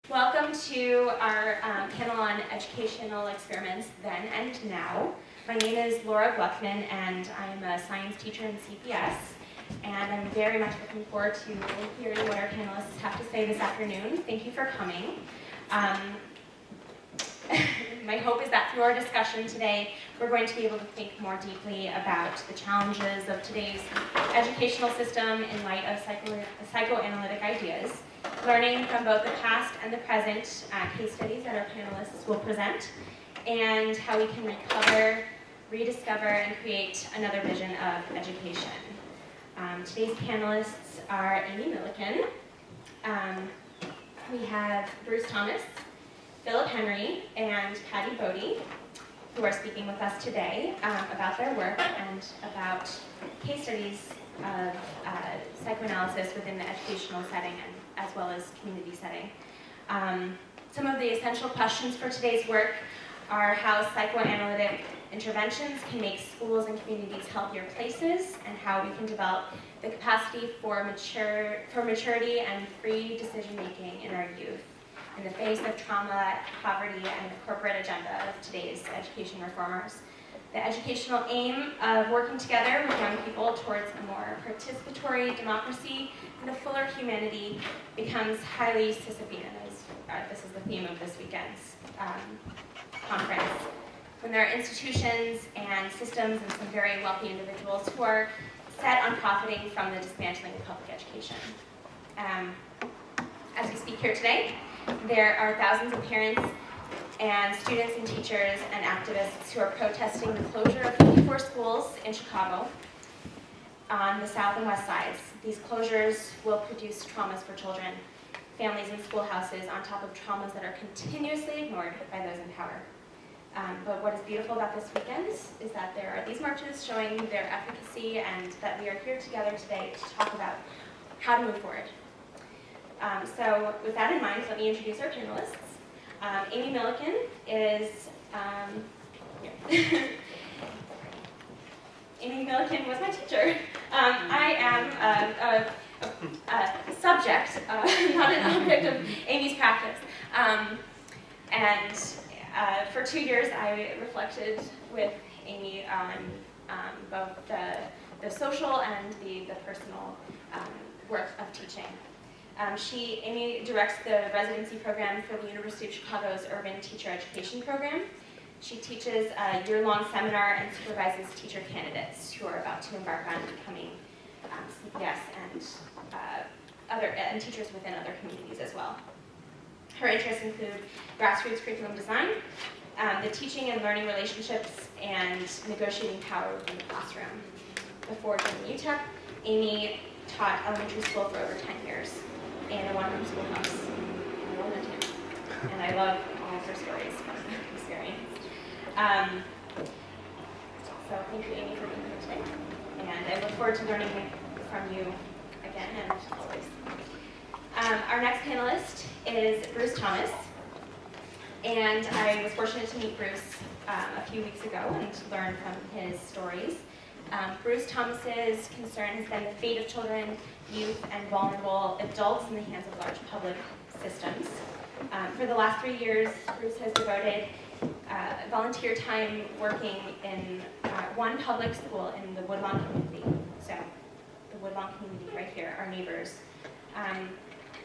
Welcome to our panel on educational experiments then and now. My name is Laura Gluckman, and I'm a science teacher in CPS, and I'm very much looking forward to hearing what our panelists have to say this afternoon. Thank you for coming. My hope is that through our discussion today, we're going to be able to think more deeply about the challenges of today's educational system in light of psychoanalytic ideas, learning from both the past and the present case studies that our panelists will present, and how we can recover, rediscover, and create another vision of education. Today's panelists are Amy Millikan. We have Bruce Thomas, Phillip Henry, and Patty Bode, who are speaking with us today about their work and about case studies of psychoanalysis within the educational setting and as well as community setting. Some of the essential questions for today's work are how psychoanalytic interventions can make schools and communities healthier places, and how we can develop the capacity for maturity and free decision-making in our youth in the face of trauma, poverty, and the corporate agenda of today's education reformers. The educational aim of working together with young people towards a more participatory democracy and a fuller humanity becomes highly Sisyphean, as this is the theme of this weekend's conference. When there are institutions and systems and some very wealthy individuals who are set on profiting from the dismantling of public education. As we speak here today, there are thousands of parents and students and teachers and activists who are protesting the closure of 54 schools in Chicago on the south and west sides. These closures will produce traumas for children, families, and schoolhouses on top of traumas that are continuously ignored by those in power. But what is beautiful about this weekend is that there are these marches showing their efficacy, and that we are here together today to talk about how to move forward. So with that in mind, let me introduce our panelists. Amy Millikan is, Amy Millikan was my teacher. I am a subject, not an object of Amy's practice. And for 2 years, I reflected with Amy on both the social and the personal work of teaching. Amy directs the residency program for the University of Chicago's Urban Teacher Education Program. She teaches a year-long seminar and supervises teacher candidates who are about to embark on becoming CPS and teachers within other communities as well. Her interests include grassroots curriculum design, the teaching and learning relationships, and negotiating power within the classroom. Before joining UTEP, Amy taught elementary school for over 10 years in a one-room schoolhouse. I love it too. And I love all of her stories from that experience. So thank you, Amy, for being here today. And I look forward to learning from you again and always. Our next panelist is Bruce Thomas. And I was fortunate to meet Bruce a few weeks ago and to learn from his stories. Bruce Thomas's concern has been the fate of children, youth, and vulnerable adults in the hands of large public systems. For the last 3 years, Bruce has devoted volunteer time working in one public school in the Woodlawn community. So, the Woodlawn community right here, our neighbors.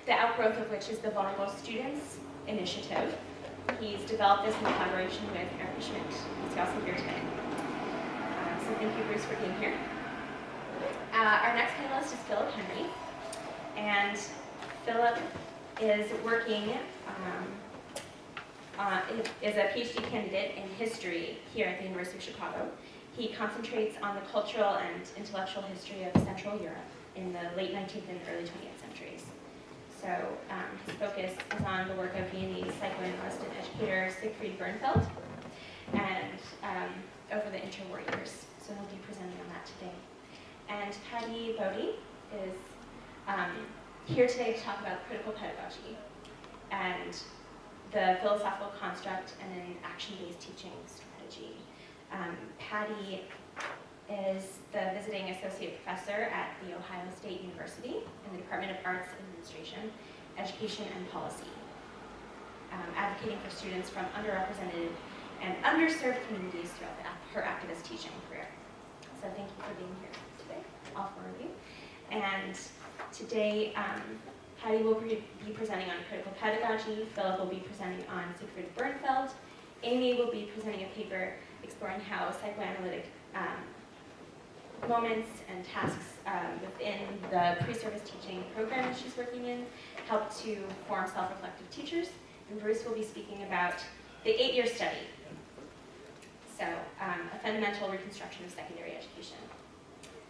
The outgrowth of which is the Vulnerable Students Initiative. He's developed this in collaboration with Erica Schmidt, who's also here today. So thank you, Bruce, for being here. Our next panelist is Phillip Henry, and Phillip is working, is a PhD candidate in history here at the University of Chicago. He concentrates on the cultural and intellectual history of Central Europe in the late 19th and early 20th centuries. So his focus is on the work of Viennese psychoanalyst and educator Siegfried Bernfeld, and over the interwar years. So he'll be presenting on that today. And Patty Bode is here today to talk about critical pedagogy and the philosophical construct and an action-based teaching strategy. Patty is the visiting associate professor at The Ohio State University in the Department of Arts Administration, Education, and Policy. advocating for students from underrepresented and underserved communities throughout her activist teaching career. So thank you for being here today, all four of you. And today, Patty will be presenting on critical pedagogy, Phillip will be presenting on Siegfried Bernfeld, Amy will be presenting a paper exploring how psychoanalytic moments and tasks within the pre-service teaching program that she's working in help to form self-reflective teachers. And Bruce will be speaking about the 8-year study. So, a fundamental reconstruction of secondary education.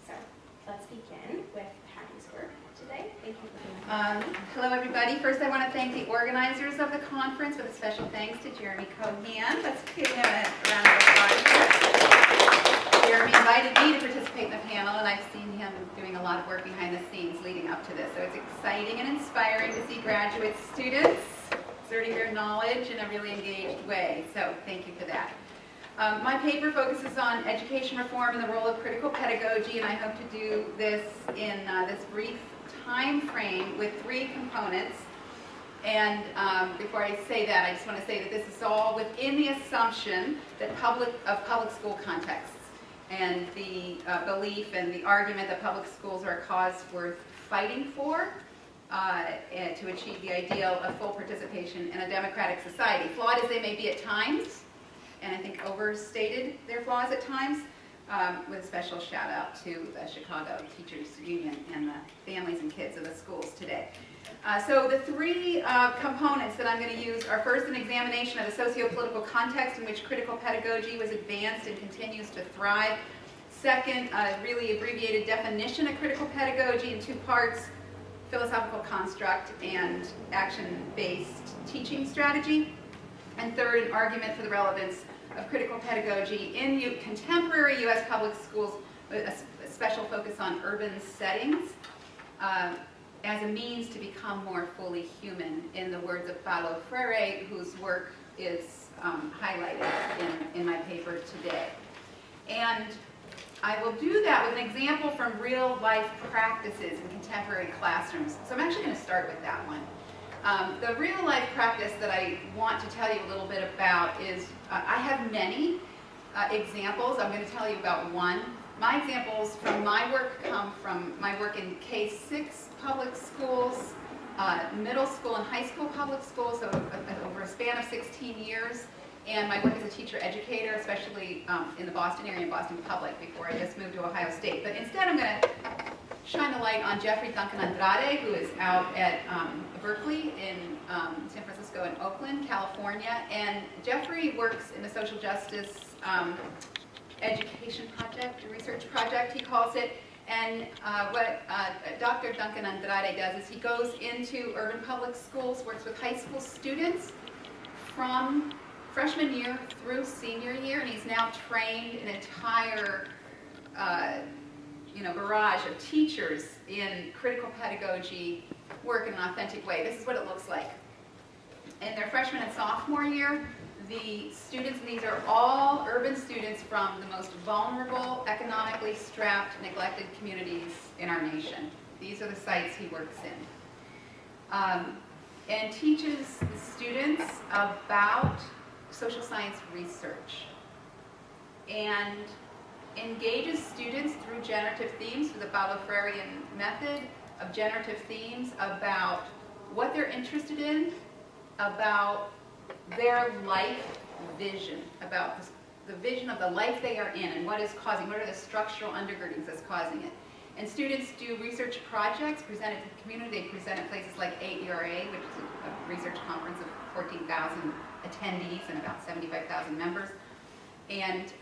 So, let's begin with Patty's work today. Thank you for being here. Hello, everybody. First, I want to thank the organizers of the conference with a special thanks to Jeremy Cohan. Let's give him a round of applause here. Jeremy invited me to participate in the panel, and I've seen him doing a lot of work behind the scenes leading up to this. So it's exciting and inspiring to see graduate students exerting their knowledge in a really engaged way. So thank you for that. My paper focuses on education reform and the role of critical pedagogy, and I hope to do this in this brief time frame with 3 components. And before I say that, I just want to say that this is all within the assumption that public school contexts and the belief and the argument that public schools are a cause worth fighting for and to achieve the ideal of full participation in a democratic society. Flawed as they may be at times, and I think overstated their flaws at times, with a special shout out to the Chicago Teachers Union and the families and kids of the schools today. So the 3 components that I'm going to use are first an examination of the socio-political context in which critical pedagogy was advanced and continues to thrive. Second, a really abbreviated definition of critical pedagogy in 2 parts, philosophical construct and action-based teaching strategy. And third, an argument for the relevance of critical pedagogy in contemporary U.S. public schools with a special focus on urban settings as a means to become more fully human, in the words of Paulo Freire, whose work is highlighted in my paper today. And I will do that with an example from real-life practices in contemporary classrooms. So I'm actually going to start with that one. The real-life practice that I want to tell you a little bit about is, I have many examples. I'm going to tell you about one. My examples from my work come from my work in K-6 public schools, middle school and high school public schools, so over a span of 16 years, and my work as a teacher educator, especially in the Boston area and Boston Public before I just moved to Ohio State. But instead I'm going to shine the light on Jeffrey Duncan Andrade, who is out at Berkeley in San Francisco and Oakland, California. And Jeffrey works in the social justice education project, a research project he calls it. And what Dr. Duncan Andrade does is he goes into urban public schools, works with high school students from freshman year through senior year, and he's now trained an entire barrage of teachers in critical pedagogy work in an authentic way. This is what it looks like. In their freshman and sophomore year, the students, and these are all urban students from the most vulnerable, economically strapped, neglected communities in our nation. These are the sites he works in. And teaches the students about social science research. And engages students through generative themes, through the Paulo Freirean method of generative themes, about what they're interested in, about their life vision, about the vision of the life they are in and what is causing, what are the structural undergirdings that's causing it. And students do research projects presented to the community. They present at places like AERA, which is a research conference of 14,000 attendees and about 75,000 members. And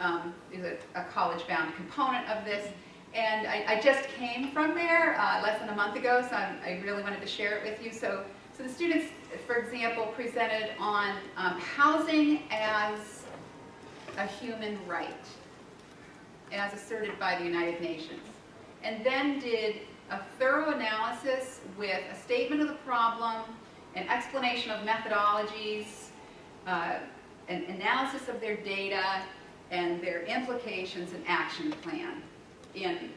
there's a college-bound component of this. And I just came from there less than a month ago, so I really wanted to share it with you. So the students, for example, presented on housing as a human right, as asserted by the United Nations. And then did a thorough analysis with a statement of the problem, an explanation of methodologies, an analysis of their data, and their implications and action plan in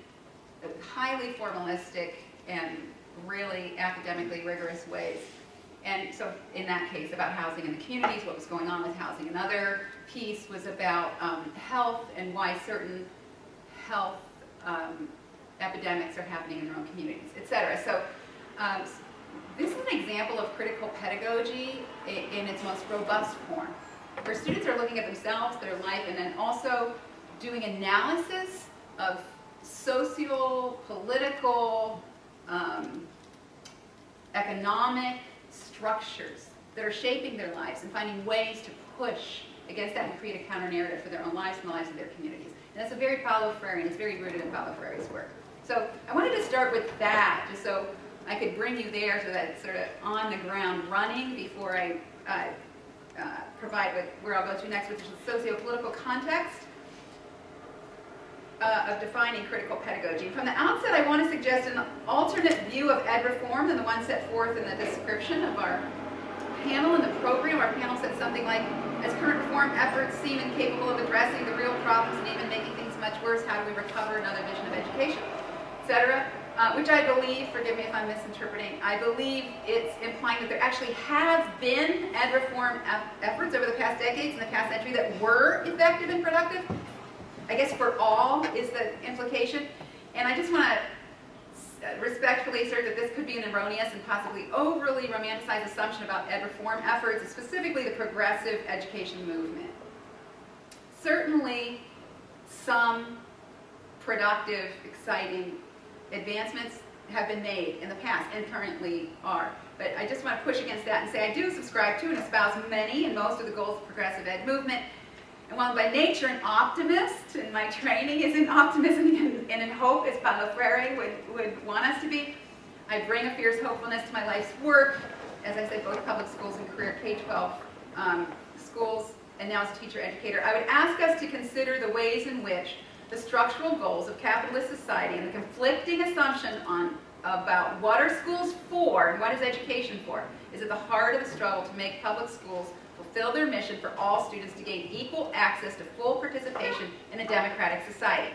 highly formalistic and really academically rigorous ways. And so in that case, about housing in the communities, what was going on with housing. Another piece was about health and why certain health epidemics are happening in their own communities, etc. So this is an example of critical pedagogy in its most robust form, where students are looking at themselves, their life, and then also doing analysis of social, political, economic structures that are shaping their lives and finding ways to push against that and create a counter-narrative for their own lives and the lives of their communities. And that's a very Paulo Freirean, it's very rooted in Paulo Freire's work. So I wanted to start with that, just so I could bring you there so that it's sort of on the ground running before I provide where I'll go to next, which is the socio-political context of defining critical pedagogy. And from the outset, I want to suggest an alternate view of ed reform than the one set forth in the description of our panel in the program. Our panel said something like, as current reform efforts seem incapable of addressing the real problems and even making things much worse, how do we recover another vision of education, etc. Which I believe, forgive me if I'm misinterpreting, I believe it's implying that there actually has been ed reform efforts over the past decades and the past century that were effective and productive. I guess for all is the implication. And I just want to respectfully assert that this could be an erroneous and possibly overly romanticized assumption about ed reform efforts, specifically the progressive education movement. Certainly some productive, exciting advancements have been made in the past and currently are. But I just want to push against that and say I do subscribe to and espouse many and most of the goals of progressive ed movement. And while by nature an optimist, and my training is in optimism and in hope, as Paulo Freire would want us to be, I bring a fierce hopefulness to my life's work, as I said, both public schools and career K-12 schools, and now as a teacher educator. I would ask us to consider the ways in which the structural goals of capitalist society and the conflicting assumption about what are schools for and what is education for is at the heart of the struggle to make public schools fulfill their mission for all students to gain equal access to full participation in a democratic society.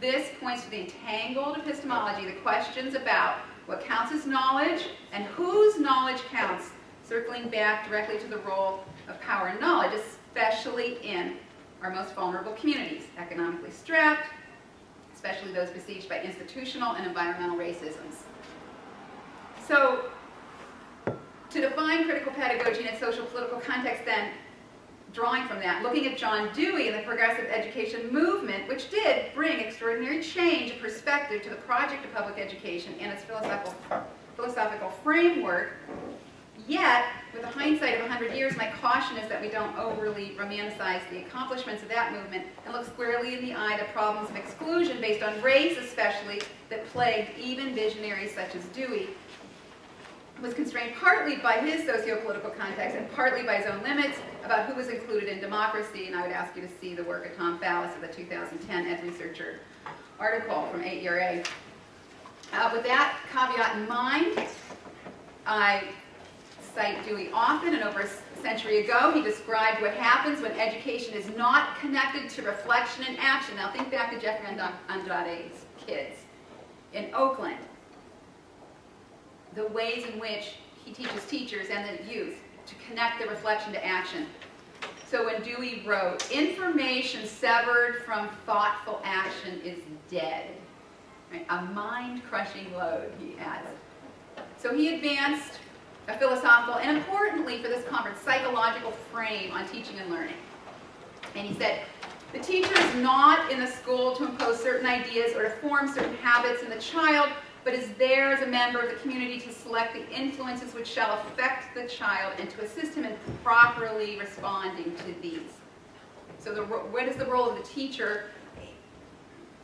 This points to the entangled epistemology, the questions about what counts as knowledge and whose knowledge counts, circling back directly to the role of power and knowledge, especially in our most vulnerable communities, economically strapped, especially those besieged by institutional and environmental racisms. So, to define critical pedagogy in its social political context then, drawing from that, looking at John Dewey and the progressive education movement, which did bring extraordinary change and perspective to the project of public education and its philosophical framework, yet, with the hindsight of 100 years, my caution is that we don't overly romanticize the accomplishments of that movement and look squarely in the eye the problems of exclusion based on race especially that plagued even visionaries such as Dewey, was constrained partly by his socio-political context and partly by his own limits about who was included in democracy, and I would ask you to see the work of Tom Fallis of the 2010 Ed Researcher article from 8ERA. With that caveat in mind, I cite Dewey often, and over a century ago he described what happens when education is not connected to reflection and action. Now think back to Jeffrey Andrade's kids in Oakland. The ways in which he teaches teachers and the youth to connect the reflection to action. So when Dewey wrote, information severed from thoughtful action is dead. Right? A mind-crushing load, he adds. So he advanced a philosophical and, importantly for this conference, psychological frame on teaching and learning. And he said, the teacher is not in the school to impose certain ideas or to form certain habits in the child, but is there as a member of the community to select the influences which shall affect the child and to assist him in properly responding to these. So what is the role of the teacher?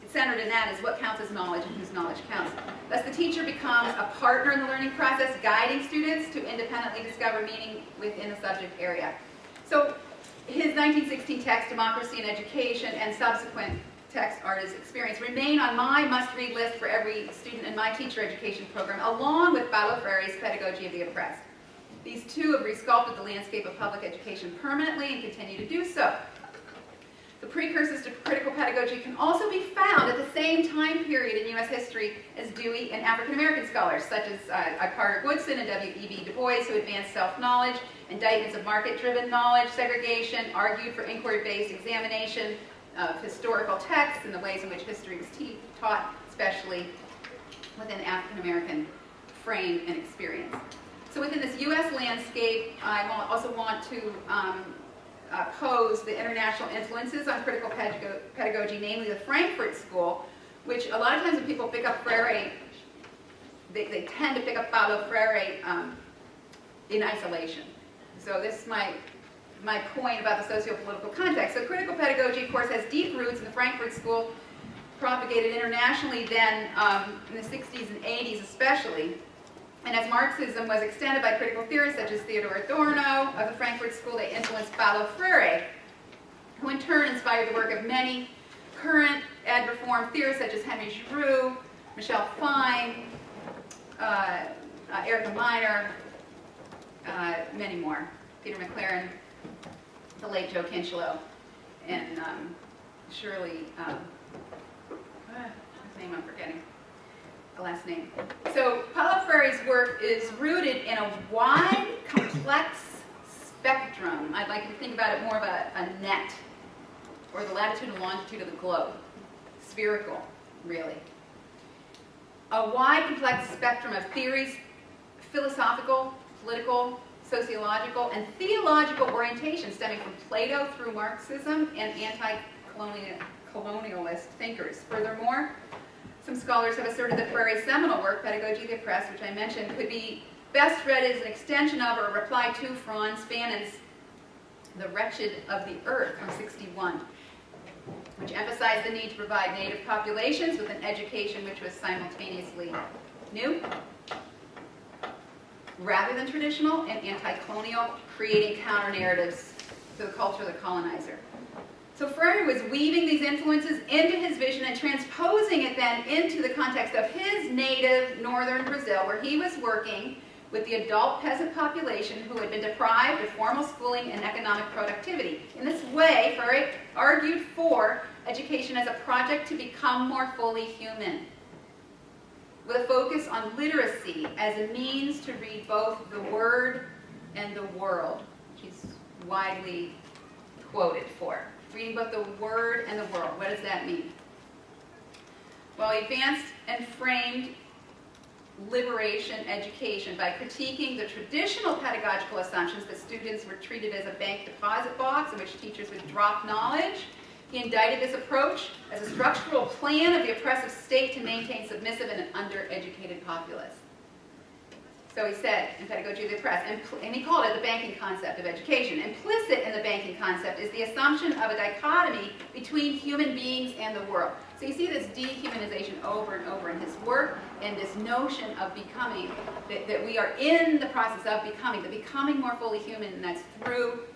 Centered in that is what counts as knowledge and whose knowledge counts. Thus the teacher becomes a partner in the learning process, guiding students to independently discover meaning within a subject area. So his 1916 text, Democracy and Education, and subsequent text, Artist Experience, remain on my must-read list for every student in my teacher education program, along with Paulo Freire's Pedagogy of the Oppressed. These two have resculpted the landscape of public education permanently and continue to do so. The precursors to critical pedagogy can also be found at the same time period in U.S. history as Dewey and African American scholars, such as Carter Woodson and W.E.B. Du Bois, who advanced self-knowledge, indictments of market-driven knowledge, segregation, argued for inquiry-based examination of historical texts and the ways in which history was taught, especially within African American frame and experience. So within this U.S. landscape, I also want to pose the international influences on critical pedagogy, namely the Frankfurt School, which a lot of times when people pick up Freire, they tend to pick up Paulo Freire in isolation. So this is my point about the socio-political context. So critical pedagogy, of course, has deep roots in the Frankfurt School, propagated internationally then in the 60s and 80s especially. And as Marxism was extended by critical theorists such as Theodor Adorno of the Frankfurt School, they influenced Paulo Freire, who in turn inspired the work of many current ed reform theorists such as Henry Giroux, Michel Fine, Erica Miner, many more, Peter McLaren, the late Joe Kinchelow, and Shirley, his name I'm forgetting, the last name. So Paulo Freire's work is rooted in a wide, complex spectrum. I'd like you to think about it more of a net, or the latitude and longitude of the globe. Spherical, really. A wide, complex spectrum of theories, philosophical, political, sociological, and theological orientation stemming from Plato through Marxism and anti-colonialist thinkers. Furthermore, some scholars have asserted that Freire's seminal work, Pedagogy of the Oppressed, which I mentioned, could be best read as an extension of or a reply to Franz Fanon's The Wretched of the Earth from '61, which emphasized the need to provide native populations with an education which was simultaneously new, rather than traditional, and anti-colonial, creating counter-narratives to the culture of the colonizer. So Freire was weaving these influences into his vision and transposing it then into the context of his native northern Brazil, where he was working with the adult peasant population who had been deprived of formal schooling and economic productivity. In this way, Freire argued for education as a project to become more fully human, with a focus on literacy as a means to read both the word and the world, which he's widely quoted for. Reading both the word and the world. What does that mean? Well, he advanced and framed liberation education by critiquing the traditional pedagogical assumptions that students were treated as a bank deposit box in which teachers would drop knowledge. He indicted this approach as a structural plan of the oppressive state to maintain submissive and an undereducated populace. So he said in Pedagogy of the Oppressed, and he called it the banking concept of education. Implicit in the banking concept is the assumption of a dichotomy between human beings and the world. So you see this dehumanization over and over in his work, and this notion of becoming, that we are in the process of becoming more fully human, and that's through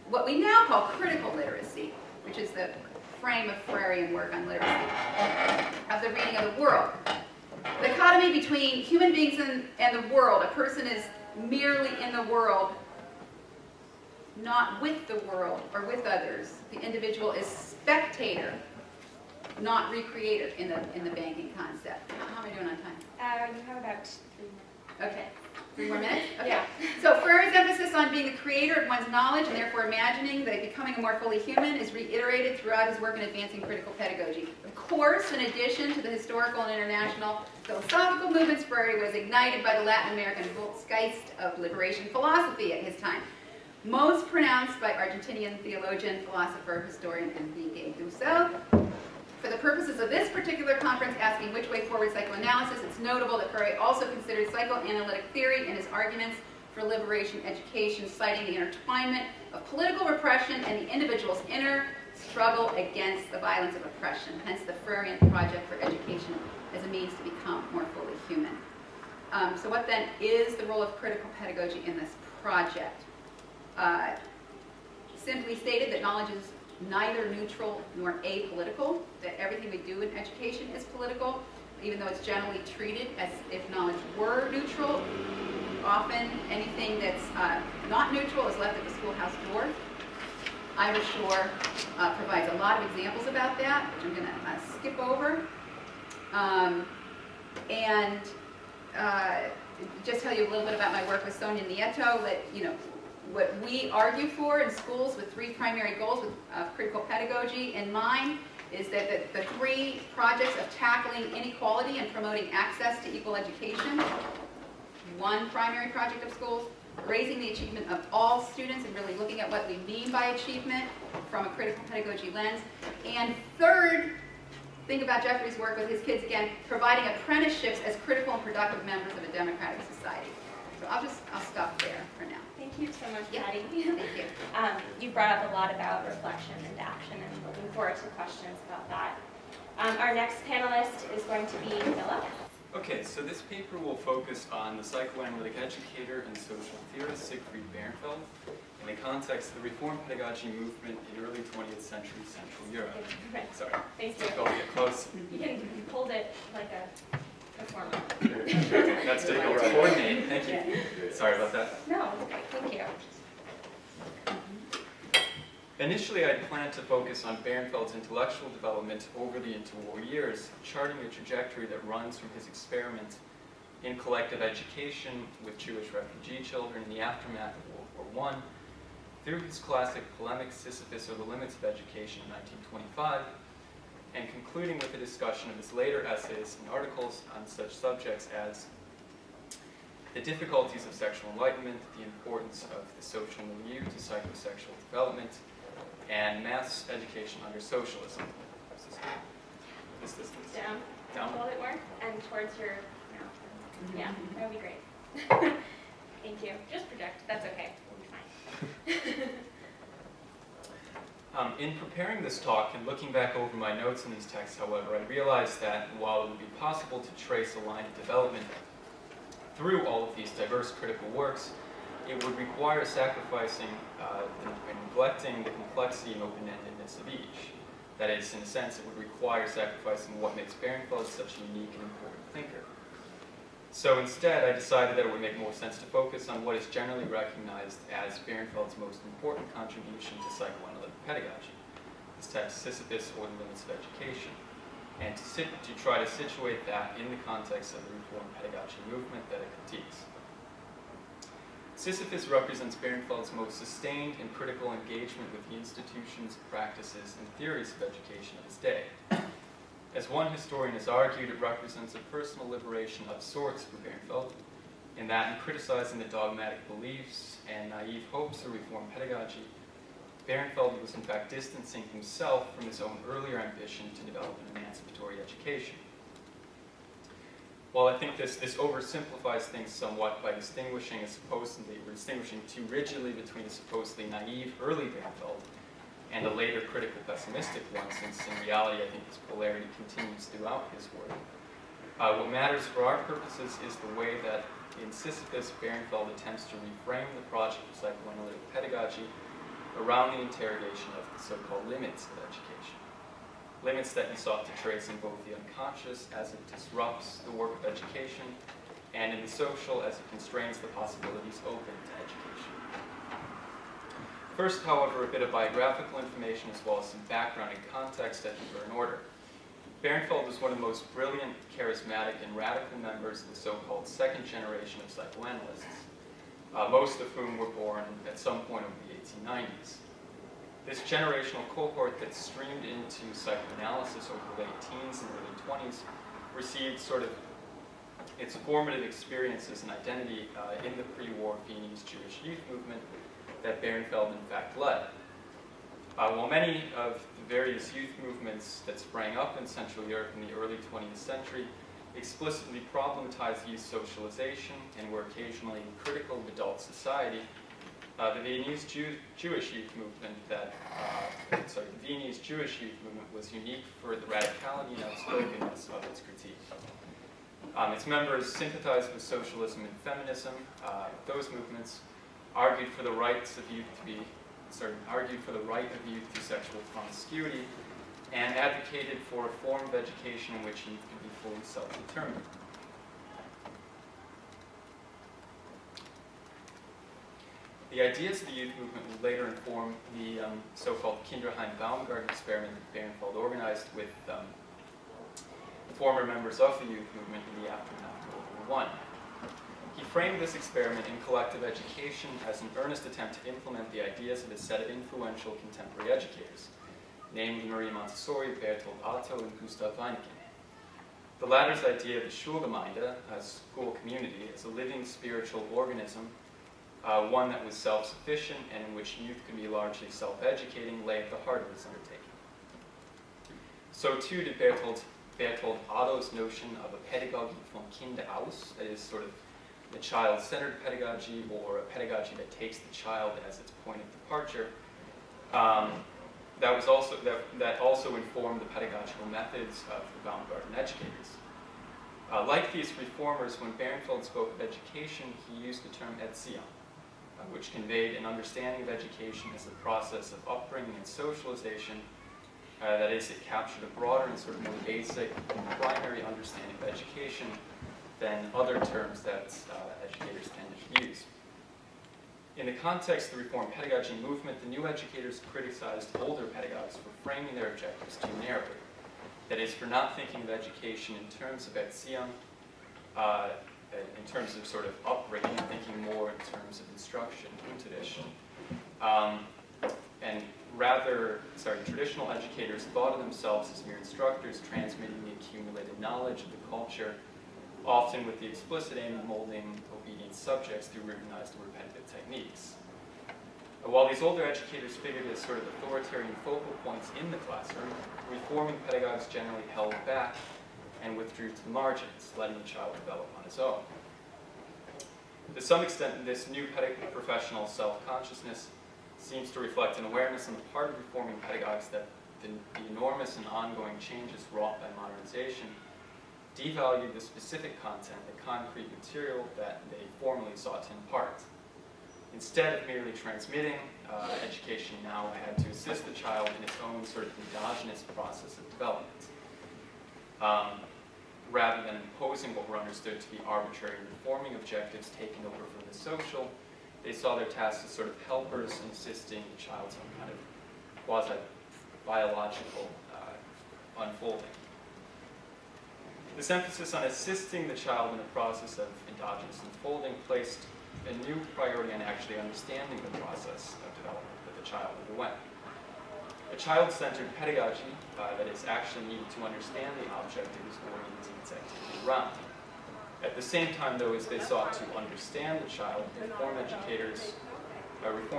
what we now call critical literacy, which is the frame of Freirean work on literacy, of the reading of the world. The dichotomy between human beings and the world. A person is merely in the world, not with the world or with others. The individual is spectator, not recreator in the banking concept. How am I doing on time? You have about 3 minutes. Okay. 3 more minutes? Okay. Yeah. So Freire's emphasis on being the creator of one's knowledge and therefore imagining that becoming a more fully human is reiterated throughout his work in advancing critical pedagogy. Of course, in addition to the historical and international philosophical movements, Freire was ignited by the Latin American Volksgeist of liberation philosophy at his time, most pronounced by Argentinian theologian, philosopher, historian Enrique Dussel. For the purposes of this particular conference asking which way forward psychoanalysis, it's notable that Freire also considered psychoanalytic theory in his arguments for liberation education, citing the intertwinement of political repression and the individual's inner struggle against the violence of oppression, hence the Freirean project for education as a means to become more fully human. So what then is the role of critical pedagogy in this project? Simply stated that knowledge is neither neutral nor apolitical, that everything we do in education is political, even though it's generally treated as if knowledge were neutral. Often anything that's not neutral is left at the schoolhouse door. Ira Shore provides a lot of examples about that, which I'm going to skip over. And just tell you a little bit about my work with Sonia Nieto, that, what we argue for in schools with 3 primary goals with critical pedagogy in mind is that the 3 projects of tackling inequality and promoting access to equal education, 1 primary project of schools, raising the achievement of all students and really looking at what we mean by achievement from a critical pedagogy lens, and 3rd, think about Jeffrey's work with his kids again, providing apprenticeships as critical and productive members of a democratic society. So I'll stop there for now. Thank you so much, Yeah. Patty. Thank you. You brought up a lot about reflection and action, and looking forward to questions about that. Our next panelist is going to be Phillip. Okay, so this paper will focus on the psychoanalytic educator and social theorist Siegfried Bernfeld in the context of the reform pedagogy movement in early 20th century Central Europe. Right. Sorry, Thank it's you. going to get close. You can hold it like a performer. That's difficult to coordinate. Thank you. Sorry about that. No, it's great. Thank you. Initially, I planned to focus on Bernfeld's intellectual development over the interwar years, charting a trajectory that runs from his experiment in collective education with Jewish refugee children in the aftermath of World War I, through his classic polemic Sisyphus or the Limits of Education in 1925, and concluding with a discussion of his later essays and articles on such subjects as the difficulties of sexual enlightenment, the importance of the social milieu to psychosexual development, and mass education under socialism. This distance. Down. Down. A little bit more. And towards your mouth. Yeah, that would be great. Thank you. Just project. That's okay. We'll be fine. In preparing this talk and looking back over my notes in these texts, however, I realized that while it would be possible to trace a line of development through all of these diverse critical works, it would require sacrificing and neglecting the complexity and open-endedness of each. That is, in a sense, it would require sacrificing what makes Bernfeld such a unique and important thinker. So instead, I decided that it would make more sense to focus on what is generally recognized as Bernfeld's most important contribution to psychoanalytic pedagogy, this text Sisyphus or the Limits of Education, and to try to situate that in the context of the reform pedagogy movement that it critiques. Sisyphus represents Bernfeld's most sustained and critical engagement with the institutions, practices, and theories of education of his day. As one historian has argued, it represents a personal liberation of sorts for Bernfeld, in that in criticizing the dogmatic beliefs and naive hopes of reform pedagogy, Bernfeld was in fact distancing himself from his own earlier ambition to develop an emancipatory education. While I think this oversimplifies things somewhat by distinguishing too rigidly between a supposedly naive early Bernfeld and a later critical pessimistic one, since in reality I think this polarity continues throughout his work. What matters for our purposes is the way that in Sisyphus, Bernfeld attempts to reframe the project of psychoanalytic pedagogy around the interrogation of the so-called limits of education. Limits that he sought to trace in both the unconscious as it disrupts the work of education, and in the social as it constrains the possibilities open to education. First, however, a bit of biographical information as well as some background and context I think are in order. Bernfeld was one of the most brilliant, charismatic, and radical members of the so-called second generation of psychoanalysts, most of whom were born at some point over the 1890s. This generational cohort that streamed into psychoanalysis over the late teens and early 20s received sort of its formative experiences and identity in the pre-war Viennese Jewish youth movement that Bernfeld in fact led. While many of the various youth movements that sprang up in Central Europe in the early 20th century explicitly problematized youth socialization and were occasionally critical of adult society, the Viennese Jewish youth movement the Viennese Jewish youth movement was unique for the radicality and outspokenness of its critique. Its members sympathized with socialism and feminism. Those movements argued for the rights of youth to sexual promiscuity, and advocated for a form of education in which youth could be fully self-determined. The ideas of the youth movement would later inform the so-called Kinderheim-Baumgarten experiment that Bernfeld organized with former members of the youth movement in the aftermath of World War I. He framed this experiment in collective education as an earnest attempt to implement the ideas of a set of influential contemporary educators, namely Maria Montessori, Bertolt Otto, and Gustav Weineken. The latter's idea of the Schulgemeinde, a school community, as a living spiritual organism, one that was self-sufficient and in which youth could be largely self-educating, lay at the heart of this undertaking. So too did Bertolt Otto's notion of a pedagogy von Kind aus, that is sort of the child-centered pedagogy, or a pedagogy that takes the child as its point of departure. That also informed the pedagogical methods of the Baumgarten educators. Like these reformers, when Bernfeld spoke of education, he used the term Erziehung, which conveyed an understanding of education as a process of upbringing and socialization. That is, it captured a broader and sort of more basic and primary understanding of education than other terms that educators tended to use. In the context of the Reform pedagogy movement, the new educators criticized older pedagogues for framing their objectives too narrowly. That is, for not thinking of education in terms of Erziehung, in terms of sort of upbringing, thinking more in terms of instruction, Unterricht. And rather, traditional educators thought of themselves as mere instructors transmitting the accumulated knowledge of the culture, often with the explicit aim of molding obedient subjects through routinized or repetitive techniques. While these older educators figured as sort of authoritarian focal points in the classroom, reforming pedagogues generally held back and withdrew to the margins, letting the child develop on his own. To some extent, this new professional self-consciousness seems to reflect an awareness on the part of reforming pedagogues that the enormous and ongoing changes wrought by modernization devalued the specific content, the concrete material that they formerly sought to impart. Instead of merely transmitting, education now had to assist the child in its own sort of endogenous process of development. Rather than imposing what were understood to be arbitrary and reforming objectives taken over from the social, they saw their tasks as sort of helpers in assisting the child's own kind of quasi-biological unfolding. This emphasis on assisting the child in the process of endogenous unfolding placed a new priority on actually understanding the process of development that the child underwent. A child-centered pedagogy that is actually needed to understand the object it is orienting its activity around. At the same time, though, as they sought to understand the child, reform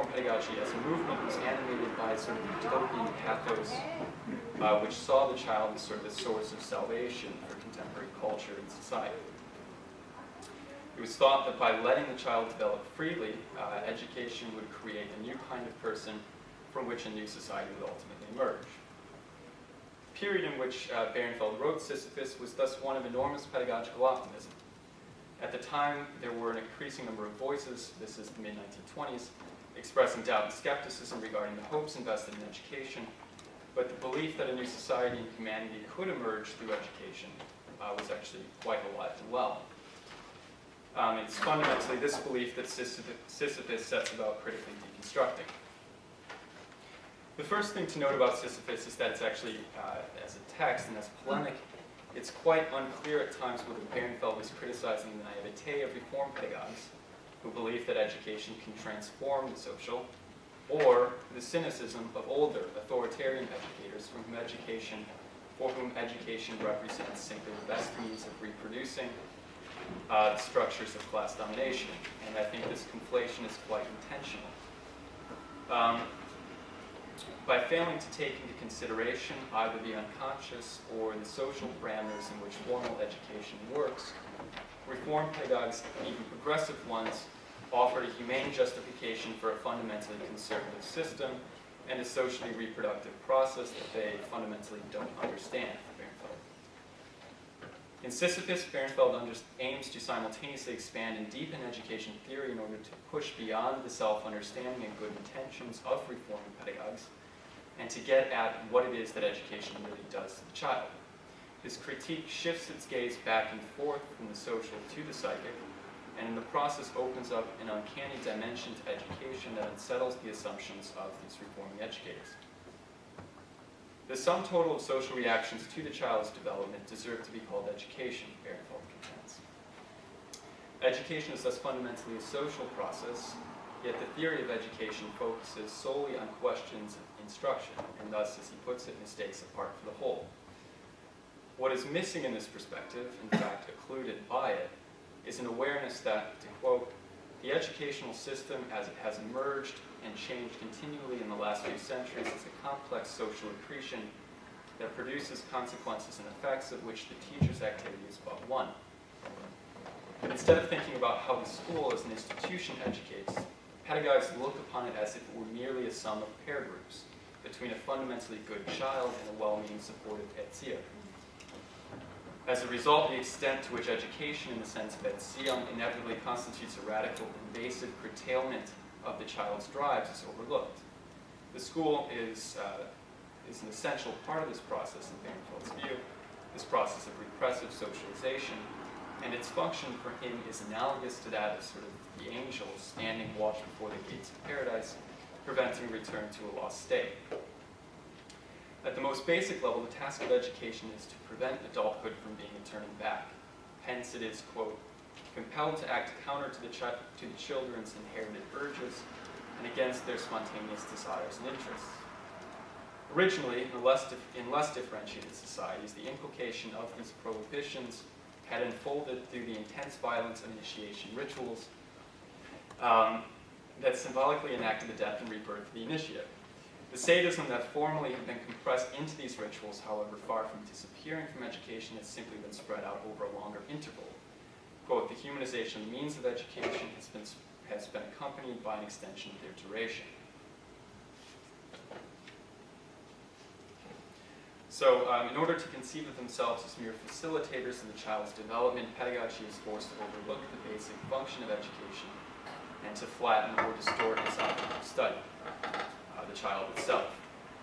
pedagogy as a movement was animated by a sort of utopian pathos, which saw the child as sort of a source of salvation for contemporary culture and society. It was thought that by letting the child develop freely, education would create a new kind of person from which a new society would ultimately emerge. The period in which Bernfeld wrote Sisyphus was thus one of enormous pedagogical optimism. At the time, there were an increasing number of voices, this is the mid-1920s, expressing doubt and skepticism regarding the hopes invested in education, but the belief that a new society and humanity could emerge through education was actually quite alive and well. It's fundamentally this belief that Sisyphus sets about critically deconstructing. The first thing to note about Sisyphus is that it's actually, as a text and as polemic, it's quite unclear at times whether Bernfeld was criticizing the naivete of reform pedagogues who believe that education can transform the social, or the cynicism of older, authoritarian educators for whom education represents simply the best means of reproducing the structures of class domination. And I think this conflation is quite intentional. By failing to take into consideration either the unconscious or the social parameters in which formal education works, reform pedagogues, even progressive ones, offered a humane justification for a fundamentally conservative system and a socially reproductive process that they fundamentally don't understand. In Sisyphus, Bernfeld aims to simultaneously expand and deepen education theory in order to push beyond the self-understanding and good intentions of reforming pedagogues and to get at what it is that education really does to the child. This critique shifts its gaze back and forth from the social to the psychic, and in the process opens up an uncanny dimension to education that unsettles the assumptions of these reforming educators. The sum total of social reactions to the child's development deserve to be called education, Ehrenfeld contends. Education is thus fundamentally a social process, yet the theory of education focuses solely on questions of instruction, and thus, as he puts it, mistakes a part for the whole. What is missing in this perspective, in fact occluded by it, is an awareness that, to quote, the educational system as it has emerged and changed continually in the last few centuries is a complex social accretion that produces consequences and effects of which the teacher's activity is but one. But instead of thinking about how the school as an institution educates, pedagogues look upon it as if it were merely a sum of pair groups between a fundamentally good child and a well-meaning supportive erzieher. As a result, the extent to which education in the sense of Erziehung inevitably constitutes a radical, invasive curtailment of the child's drives is overlooked. The school is an essential part of this process in Ehrenfeld's view, this process of repressive socialization, and its function for him is analogous to that of sort of the angels standing watch before the gates of paradise, preventing return to a lost state. At the most basic level, the task of education is to prevent adulthood from being a turning back. Hence it is, quote, compelled to act counter to the children's inherited urges and against their spontaneous desires and interests. Originally, in less differentiated societies, the inculcation of these prohibitions had unfolded through the intense violence of initiation rituals that symbolically enacted the death and rebirth of the initiate. The sadism that formerly had been compressed into these rituals, however, far from disappearing from education, has simply been spread out over a longer interval. Quote, the humanization of the means of education has been accompanied by an extension of their duration. So, in order to conceive of themselves as mere facilitators of the child's development, pedagogy is forced to overlook the basic function of education and to flatten or distort its object of study, the child itself.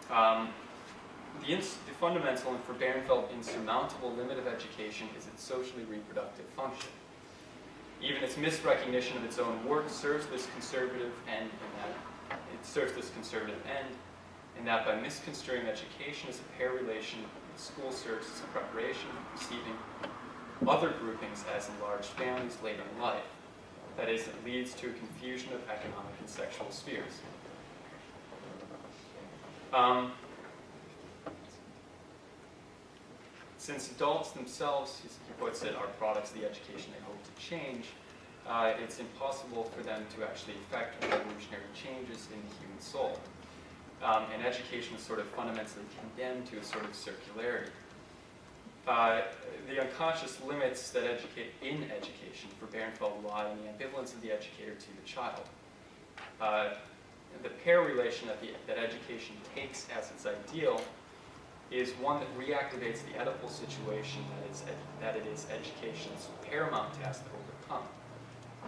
The fundamental and for Ehrenfeld insurmountable limit of education is its socially reproductive function. Even its misrecognition of its own work serves this conservative end in that by misconstruing education as a pair relation, the school serves as a preparation for receiving other groupings as enlarged families later in life. That is, it leads to a confusion of economic and sexual spheres. Since adults themselves, he puts it, are products of the education they hope to change, it's impossible for them to actually effect revolutionary changes in the human soul. And education is sort of fundamentally condemned to a sort of circularity. The unconscious limits that in education for Ehrenfeld lie in the ambivalence of the educator to the child. The pair relation that education takes as its ideal is one that reactivates the Oedipal situation that it is education's paramount task to overcome.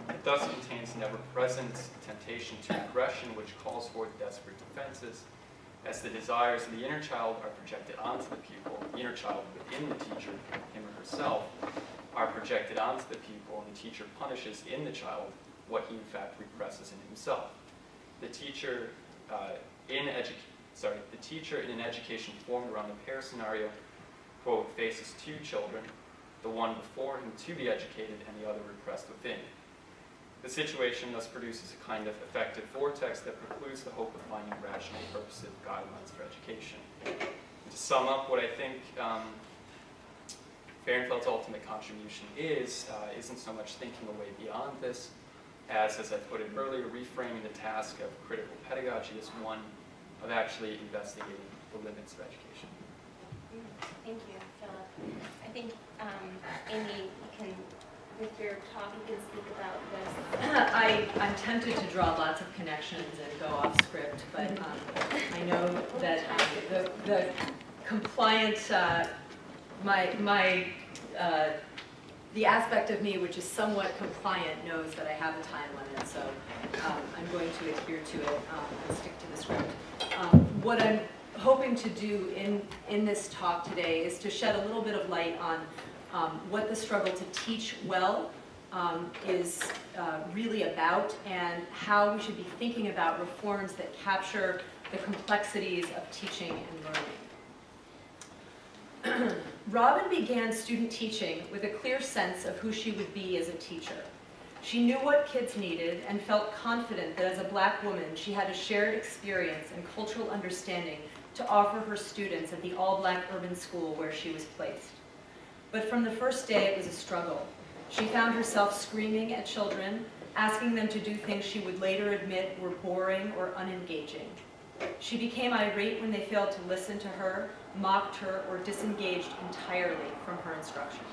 It thus contains an ever-present temptation to aggression, which calls forth desperate defenses, as the desires of the inner child are projected onto the pupil, the inner child within the teacher, him or herself, are projected onto the pupil, and the teacher punishes in the child what he in fact represses in himself. The teacher in an education formed around the pair scenario, quote, faces two children, the one before him to be educated and the other repressed within. The situation thus produces a kind of effective vortex that precludes the hope of finding rational, purposive guidelines for education. And to sum up, what I think Ehrenfeld's ultimate contribution isn't so much thinking a way beyond this, as I put it earlier, reframing the task of critical pedagogy as one of actually investigating the limits of education. Thank you, Philip. I think, Amy, with your talk, you can speak about this. I'm tempted to draw lots of connections and go off script, but I know that the compliant, the aspect of me which is somewhat compliant knows that I have a time limit, so I'm going to adhere to it and stick to the script. What I'm hoping to do in this talk today is to shed a little bit of light on what the struggle to teach well is really about, and how we should be thinking about reforms that capture the complexities of teaching and learning. Robin began student teaching with a clear sense of who she would be as a teacher. She knew what kids needed and felt confident that as a Black woman, she had a shared experience and cultural understanding to offer her students at the all-Black urban school where she was placed. But from the first day, it was a struggle. She found herself screaming at children, asking them to do things she would later admit were boring or unengaging. She became irate when they failed to listen to her, mocked her, or disengaged entirely from her instruction.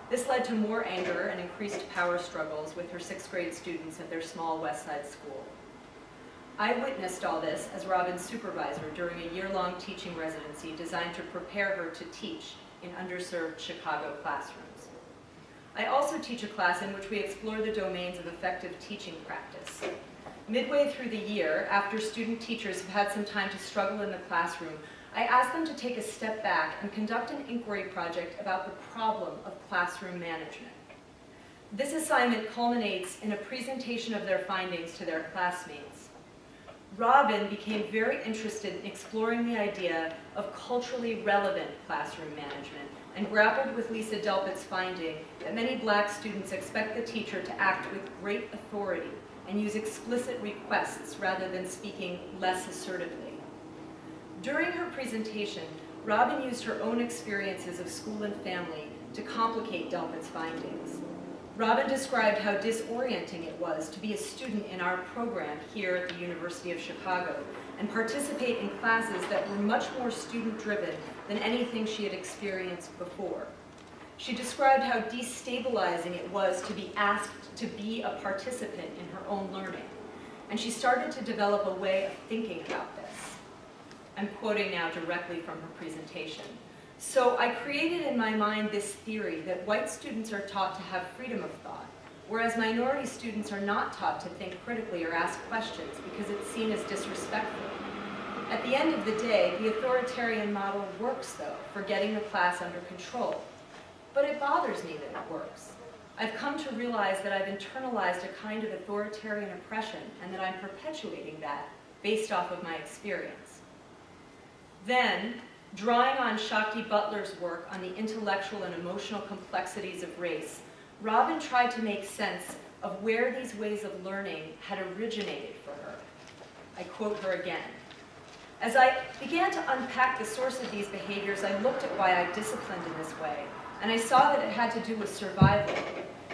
This led to more anger and increased power struggles with her 6th grade students at their small West Side school. I witnessed all this as Robin's supervisor during a year-long teaching residency designed to prepare her to teach in underserved Chicago classrooms. I also teach a class in which we explore the domains of effective teaching practice. Midway through the year, after student teachers have had some time to struggle in the classroom, I ask them to take a step back and conduct an inquiry project about the problem of classroom management. This assignment culminates in a presentation of their findings to their classmates. Robin became very interested in exploring the idea of culturally relevant classroom management and grappled with Lisa Delpit's finding that many Black students expect the teacher to act with great authority and use explicit requests rather than speaking less assertively. During her presentation, Robin used her own experiences of school and family to complicate Delpit's findings. Robin described how disorienting it was to be a student in our program here at the University of Chicago and participate in classes that were much more student-driven than anything she had experienced before. She described how destabilizing it was to be asked to be a participant in her own learning, and she started to develop a way of thinking about this. I'm quoting now directly from her presentation. So I created in my mind this theory that white students are taught to have freedom of thought, whereas minority students are not taught to think critically or ask questions because it's seen as disrespectful. At the end of the day, the authoritarian model works, though, for getting the class under control. But it bothers me that it works. I've come to realize that I've internalized a kind of authoritarian oppression and that I'm perpetuating that based off of my experience. Then, drawing on Shakti Butler's work on the intellectual and emotional complexities of race, Robin tried to make sense of where these ways of learning had originated for her. I quote her again. As I began to unpack the source of these behaviors, I looked at why I disciplined in this way, and I saw that it had to do with survival.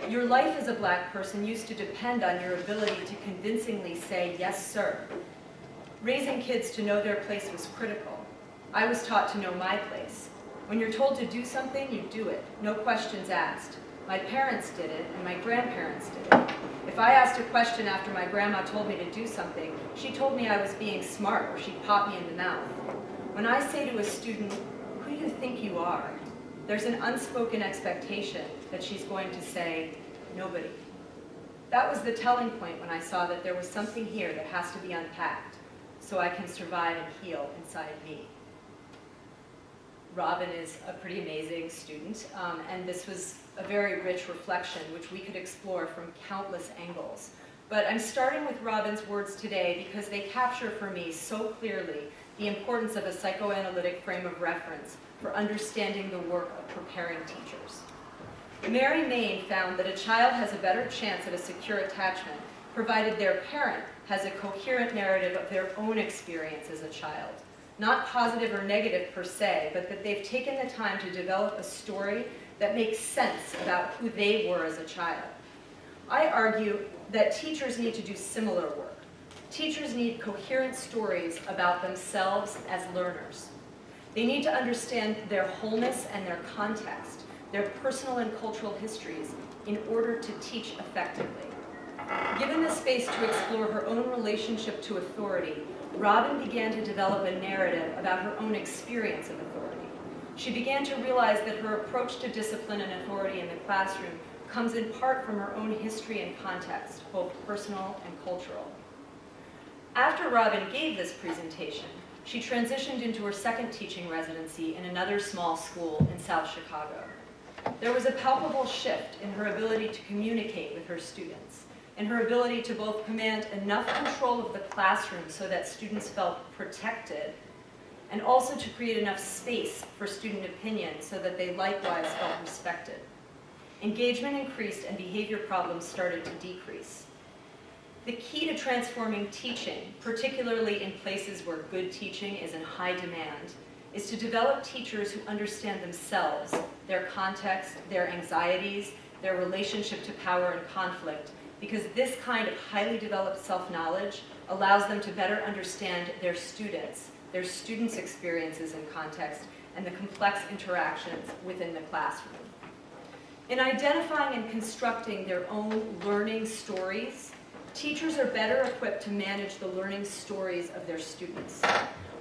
Your life as a Black person used to depend on your ability to convincingly say, yes, sir. Raising kids to know their place was critical. I was taught to know my place. When you're told to do something, you do it, no questions asked. My parents did it, and my grandparents did it. If I asked a question after my grandma told me to do something, she told me I was being smart, or she'd pop me in the mouth. When I say to a student, who do you think you are? There's an unspoken expectation that she's going to say, nobody. That was the telling point when I saw that there was something here that has to be unpacked so I can survive and heal inside me. Robin is a pretty amazing student, and this was a very rich reflection which we could explore from countless angles. But I'm starting with Robin's words today because they capture for me so clearly the importance of a psychoanalytic frame of reference for understanding the work of preparing teachers. Mary Main found that a child has a better chance at a secure attachment provided their parent has a coherent narrative of their own experience as a child. Not positive or negative per se, but that they've taken the time to develop a story that makes sense about who they were as a child. I argue that teachers need to do similar work. Teachers need coherent stories about themselves as learners. They need to understand their wholeness and their context, their personal and cultural histories, in order to teach effectively. Given the space to explore her own relationship to authority, Robin began to develop a narrative about her own experience of authority. She began to realize that her approach to discipline and authority in the classroom comes in part from her own history and context, both personal and cultural. After Robin gave this presentation, she transitioned into her second teaching residency in another small school in South Chicago. There was a palpable shift in her ability to communicate with her students, in her ability to both command enough control of the classroom so that students felt protected, and also to create enough space for student opinion so that they likewise felt respected. Engagement increased and behavior problems started to decrease. The key to transforming teaching, particularly in places where good teaching is in high demand, is to develop teachers who understand themselves, their context, their anxieties, their relationship to power and conflict, because this kind of highly developed self-knowledge allows them to better understand their students' experiences and context, and the complex interactions within the classroom. In identifying and constructing their own learning stories, teachers are better equipped to manage the learning stories of their students.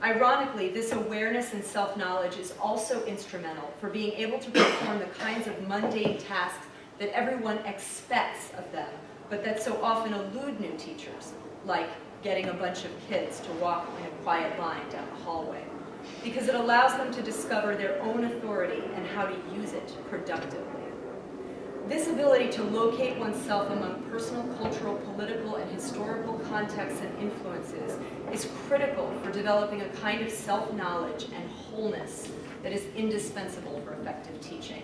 Ironically, this awareness and self-knowledge is also instrumental for being able to perform the kinds of mundane tasks that everyone expects of them, but that so often elude new teachers, like getting a bunch of kids to walk in a quiet line down the hallway, because it allows them to discover their own authority and how to use it productively. This ability to locate oneself among personal, cultural, political, and historical contexts and influences is critical for developing a kind of self-knowledge and wholeness that is indispensable for effective teaching.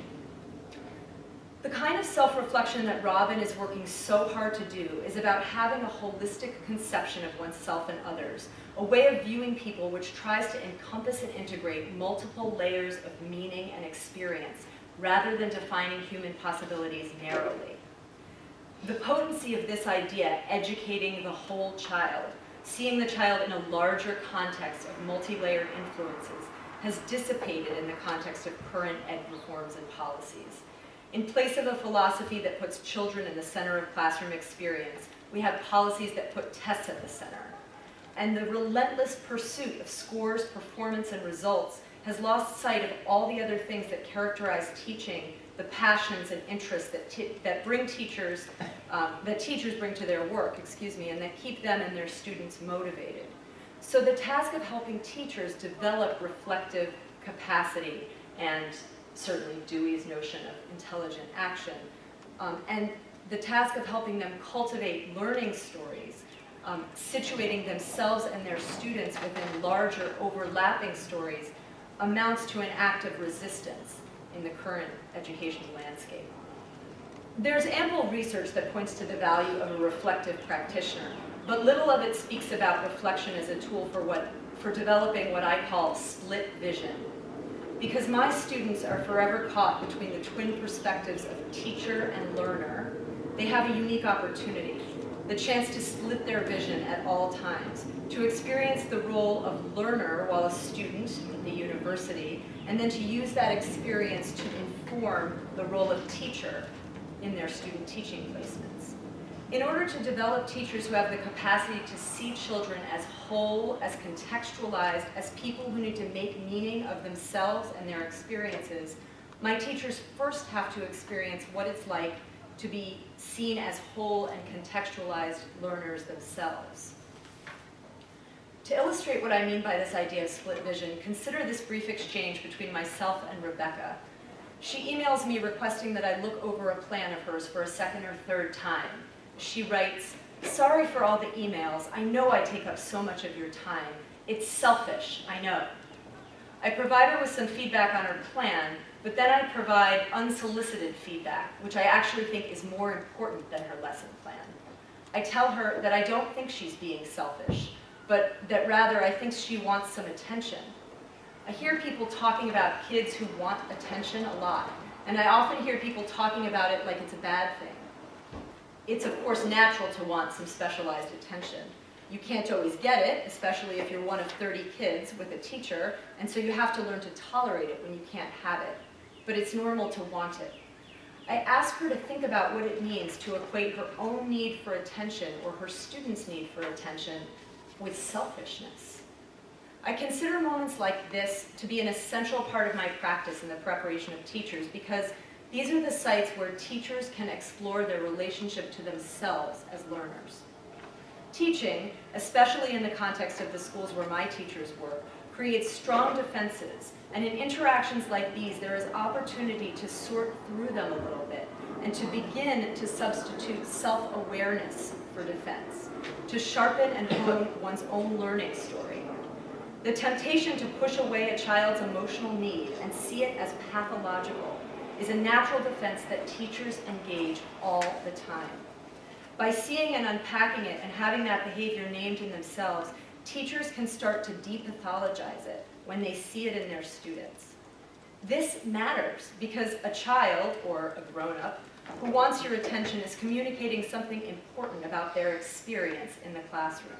The kind of self-reflection that Robin is working so hard to do is about having a holistic conception of oneself and others, a way of viewing people which tries to encompass and integrate multiple layers of meaning and experience, rather than defining human possibilities narrowly. The potency of this idea, educating the whole child, seeing the child in a larger context of multi-layered influences, has dissipated in the context of current ed reforms and policies. In place of a philosophy that puts children in the center of classroom experience, we have policies that put tests at the center. And the relentless pursuit of scores, performance, and results has lost sight of all the other things that characterize teaching, the passions and interests that teachers bring to their work, and that keep them and their students motivated. So the task of helping teachers develop reflective capacity, and certainly Dewey's notion of intelligent action, and the task of helping them cultivate learning stories, situating themselves and their students within larger overlapping stories, amounts to an act of resistance in the current education landscape. There's ample research that points to the value of a reflective practitioner, but little of it speaks about reflection as a tool for developing what I call split vision. Because my students are forever caught between the twin perspectives of teacher and learner, they have a unique opportunity, the chance to split their vision at all times, to experience the role of learner while a student in the university, and then to use that experience to inform the role of teacher in their student teaching placements. In order to develop teachers who have the capacity to see children as whole, as contextualized, as people who need to make meaning of themselves and their experiences, my teachers first have to experience what it's like to be seen as whole and contextualized learners themselves. To illustrate what I mean by this idea of split vision, consider this brief exchange between myself and Rebecca. She emails me requesting that I look over a plan of hers for a second or third time. She writes, "Sorry for all the emails. I know I take up so much of your time. It's selfish, I know." I provide her with some feedback on her plan, but then I provide unsolicited feedback, which I actually think is more important than her lesson plan. I tell her that I don't think she's being selfish, but that rather I think she wants some attention. I hear people talking about kids who want attention a lot, and I often hear people talking about it like it's a bad thing. It's of course natural to want some specialized attention. You can't always get it, especially if you're one of 30 kids with a teacher, and so you have to learn to tolerate it when you can't have it. But it's normal to want it. I ask her to think about what it means to equate her own need for attention or her students' need for attention with selfishness. I consider moments like this to be an essential part of my practice in the preparation of teachers, because these are the sites where teachers can explore their relationship to themselves as learners. Teaching, especially in the context of the schools where my teachers work, creates strong defenses, and in interactions like these, there is opportunity to sort through them a little bit and to begin to substitute self-awareness for defense, to sharpen and hone one's own learning story. The temptation to push away a child's emotional need and see it as pathological is a natural defense that teachers engage all the time. By seeing and unpacking it and having that behavior named in themselves, teachers can start to depathologize it when they see it in their students. This matters because a child, or a grown-up, who wants your attention is communicating something important about their experience in the classroom.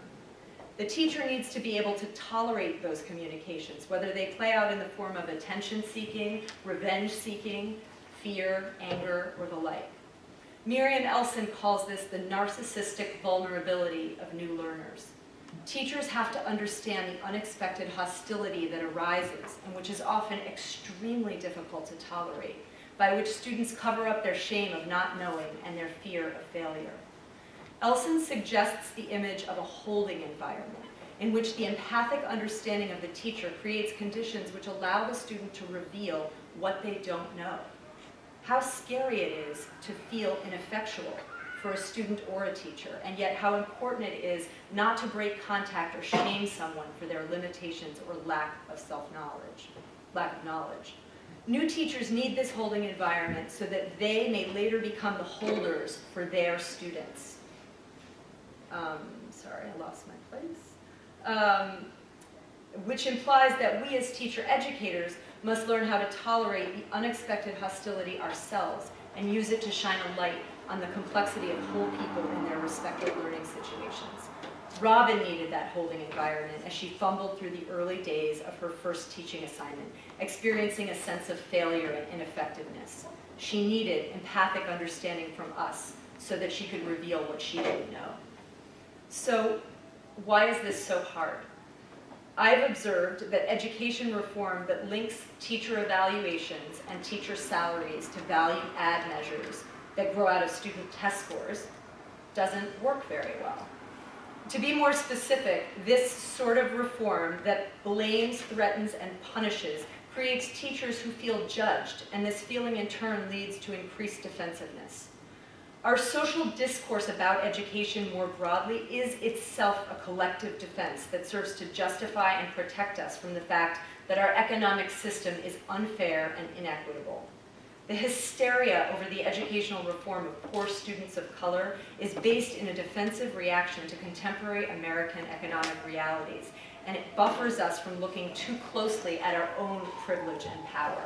The teacher needs to be able to tolerate those communications, whether they play out in the form of attention-seeking, revenge-seeking, fear, anger, or the like. Miriam Elson calls this the narcissistic vulnerability of new learners. Teachers have to understand the unexpected hostility that arises, and which is often extremely difficult to tolerate, by which students cover up their shame of not knowing and their fear of failure. Elson suggests the image of a holding environment, in which the empathic understanding of the teacher creates conditions which allow the student to reveal what they don't know. How scary it is to feel ineffectual for a student or a teacher, and yet how important it is not to break contact or shame someone for their limitations or lack of knowledge. New teachers need this holding environment so that they may later become the holders for their students. Sorry, I lost my place. Which implies that we as teacher educators must learn how to tolerate the unexpected hostility ourselves and use it to shine a light on the complexity of whole people in their respective learning situations. Robin needed that holding environment as she fumbled through the early days of her first teaching assignment, experiencing a sense of failure and ineffectiveness. She needed empathic understanding from us so that she could reveal what she didn't know. So, why is this so hard? I've observed that education reform that links teacher evaluations and teacher salaries to value-add measures that grow out of student test scores doesn't work very well. To be more specific, this sort of reform that blames, threatens, and punishes creates teachers who feel judged, and this feeling in turn leads to increased defensiveness. Our social discourse about education more broadly is itself a collective defense that serves to justify and protect us from the fact that our economic system is unfair and inequitable. The hysteria over the educational reform of poor students of color is based in a defensive reaction to contemporary American economic realities, and it buffers us from looking too closely at our own privilege and power.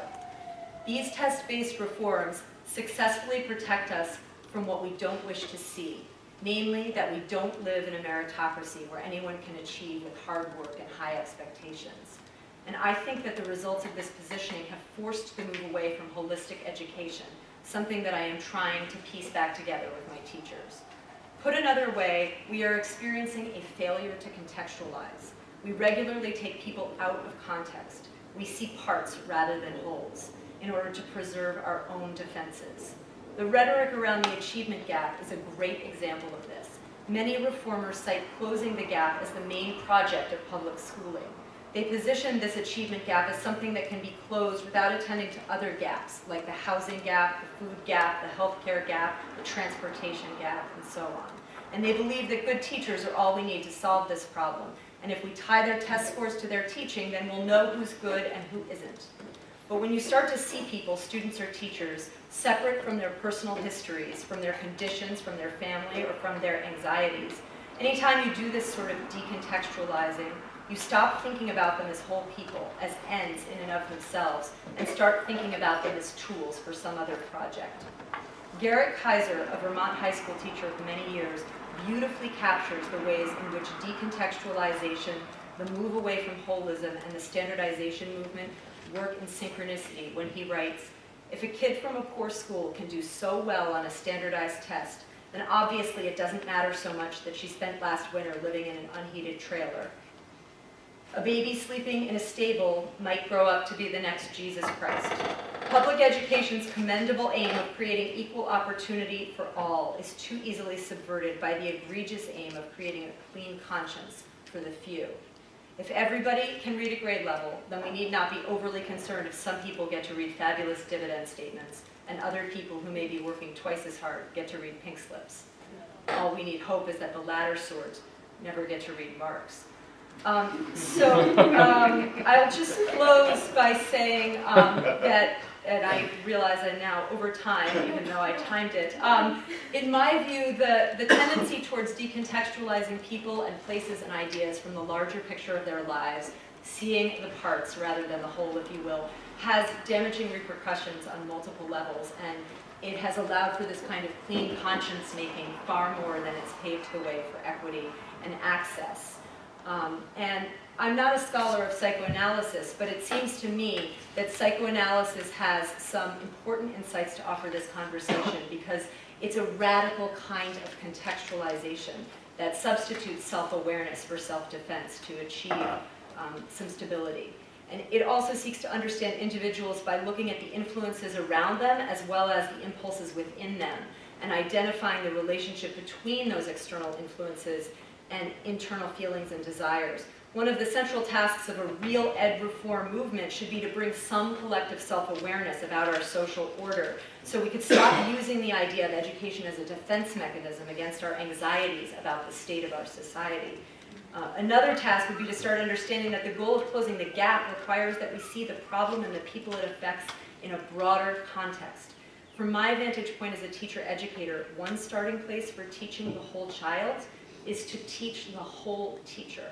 These test-based reforms successfully protect us from what we don't wish to see, namely that we don't live in a meritocracy where anyone can achieve with hard work and high expectations. And I think that the results of this positioning have forced the move away from holistic education, something that I am trying to piece back together with my teachers. Put another way, we are experiencing a failure to contextualize. We regularly take people out of context. We see parts rather than wholes in order to preserve our own defenses. The rhetoric around the achievement gap is a great example of this. Many reformers cite closing the gap as the main project of public schooling. They position this achievement gap as something that can be closed without attending to other gaps, like the housing gap, the food gap, the healthcare gap, the transportation gap, and so on. And they believe that good teachers are all we need to solve this problem. And if we tie their test scores to their teaching, then we'll know who's good and who isn't. But when you start to see people, students or teachers, separate from their personal histories, from their conditions, from their family, or from their anxieties, anytime you do this sort of decontextualizing, you stop thinking about them as whole people, as ends in and of themselves, and start thinking about them as tools for some other project. Garrett Kaiser, a Vermont high school teacher of many years, beautifully captures the ways in which decontextualization, the move away from holism, and the standardization movement work in synchronicity when he writes, "If a kid from a poor school can do so well on a standardized test, then obviously it doesn't matter so much that she spent last winter living in an unheated trailer. A baby sleeping in a stable might grow up to be the next Jesus Christ." Public education's commendable aim of creating equal opportunity for all is too easily subverted by the egregious aim of creating a clean conscience for the few. If everybody can read at grade level, then we need not be overly concerned if some people get to read fabulous dividend statements and other people who may be working twice as hard get to read pink slips. All we need hope is that the latter sort never get to read Marx. I'll just close by saying that, and I realize I'm now over time, even though I timed it. In my view, the tendency towards decontextualizing people and places and ideas from the larger picture of their lives, seeing the parts rather than the whole, if you will, has damaging repercussions on multiple levels, and it has allowed for this kind of clean conscience making far more than it's paved the way for equity and access. And I'm not a scholar of psychoanalysis, but it seems to me that psychoanalysis has some important insights to offer this conversation because it's a radical kind of contextualization that substitutes self-awareness for self-defense to achieve some stability. And it also seeks to understand individuals by looking at the influences around them as well as the impulses within them and identifying the relationship between those external influences and internal feelings and desires. One of the central tasks of a real ed reform movement should be to bring some collective self-awareness about our social order so we could stop using the idea of education as a defense mechanism against our anxieties about the state of our society. Another task would be to start understanding that the goal of closing the gap requires that we see the problem and the people it affects in a broader context. From my vantage point as a teacher-educator, one starting place for teaching the whole child is to teach the whole teacher.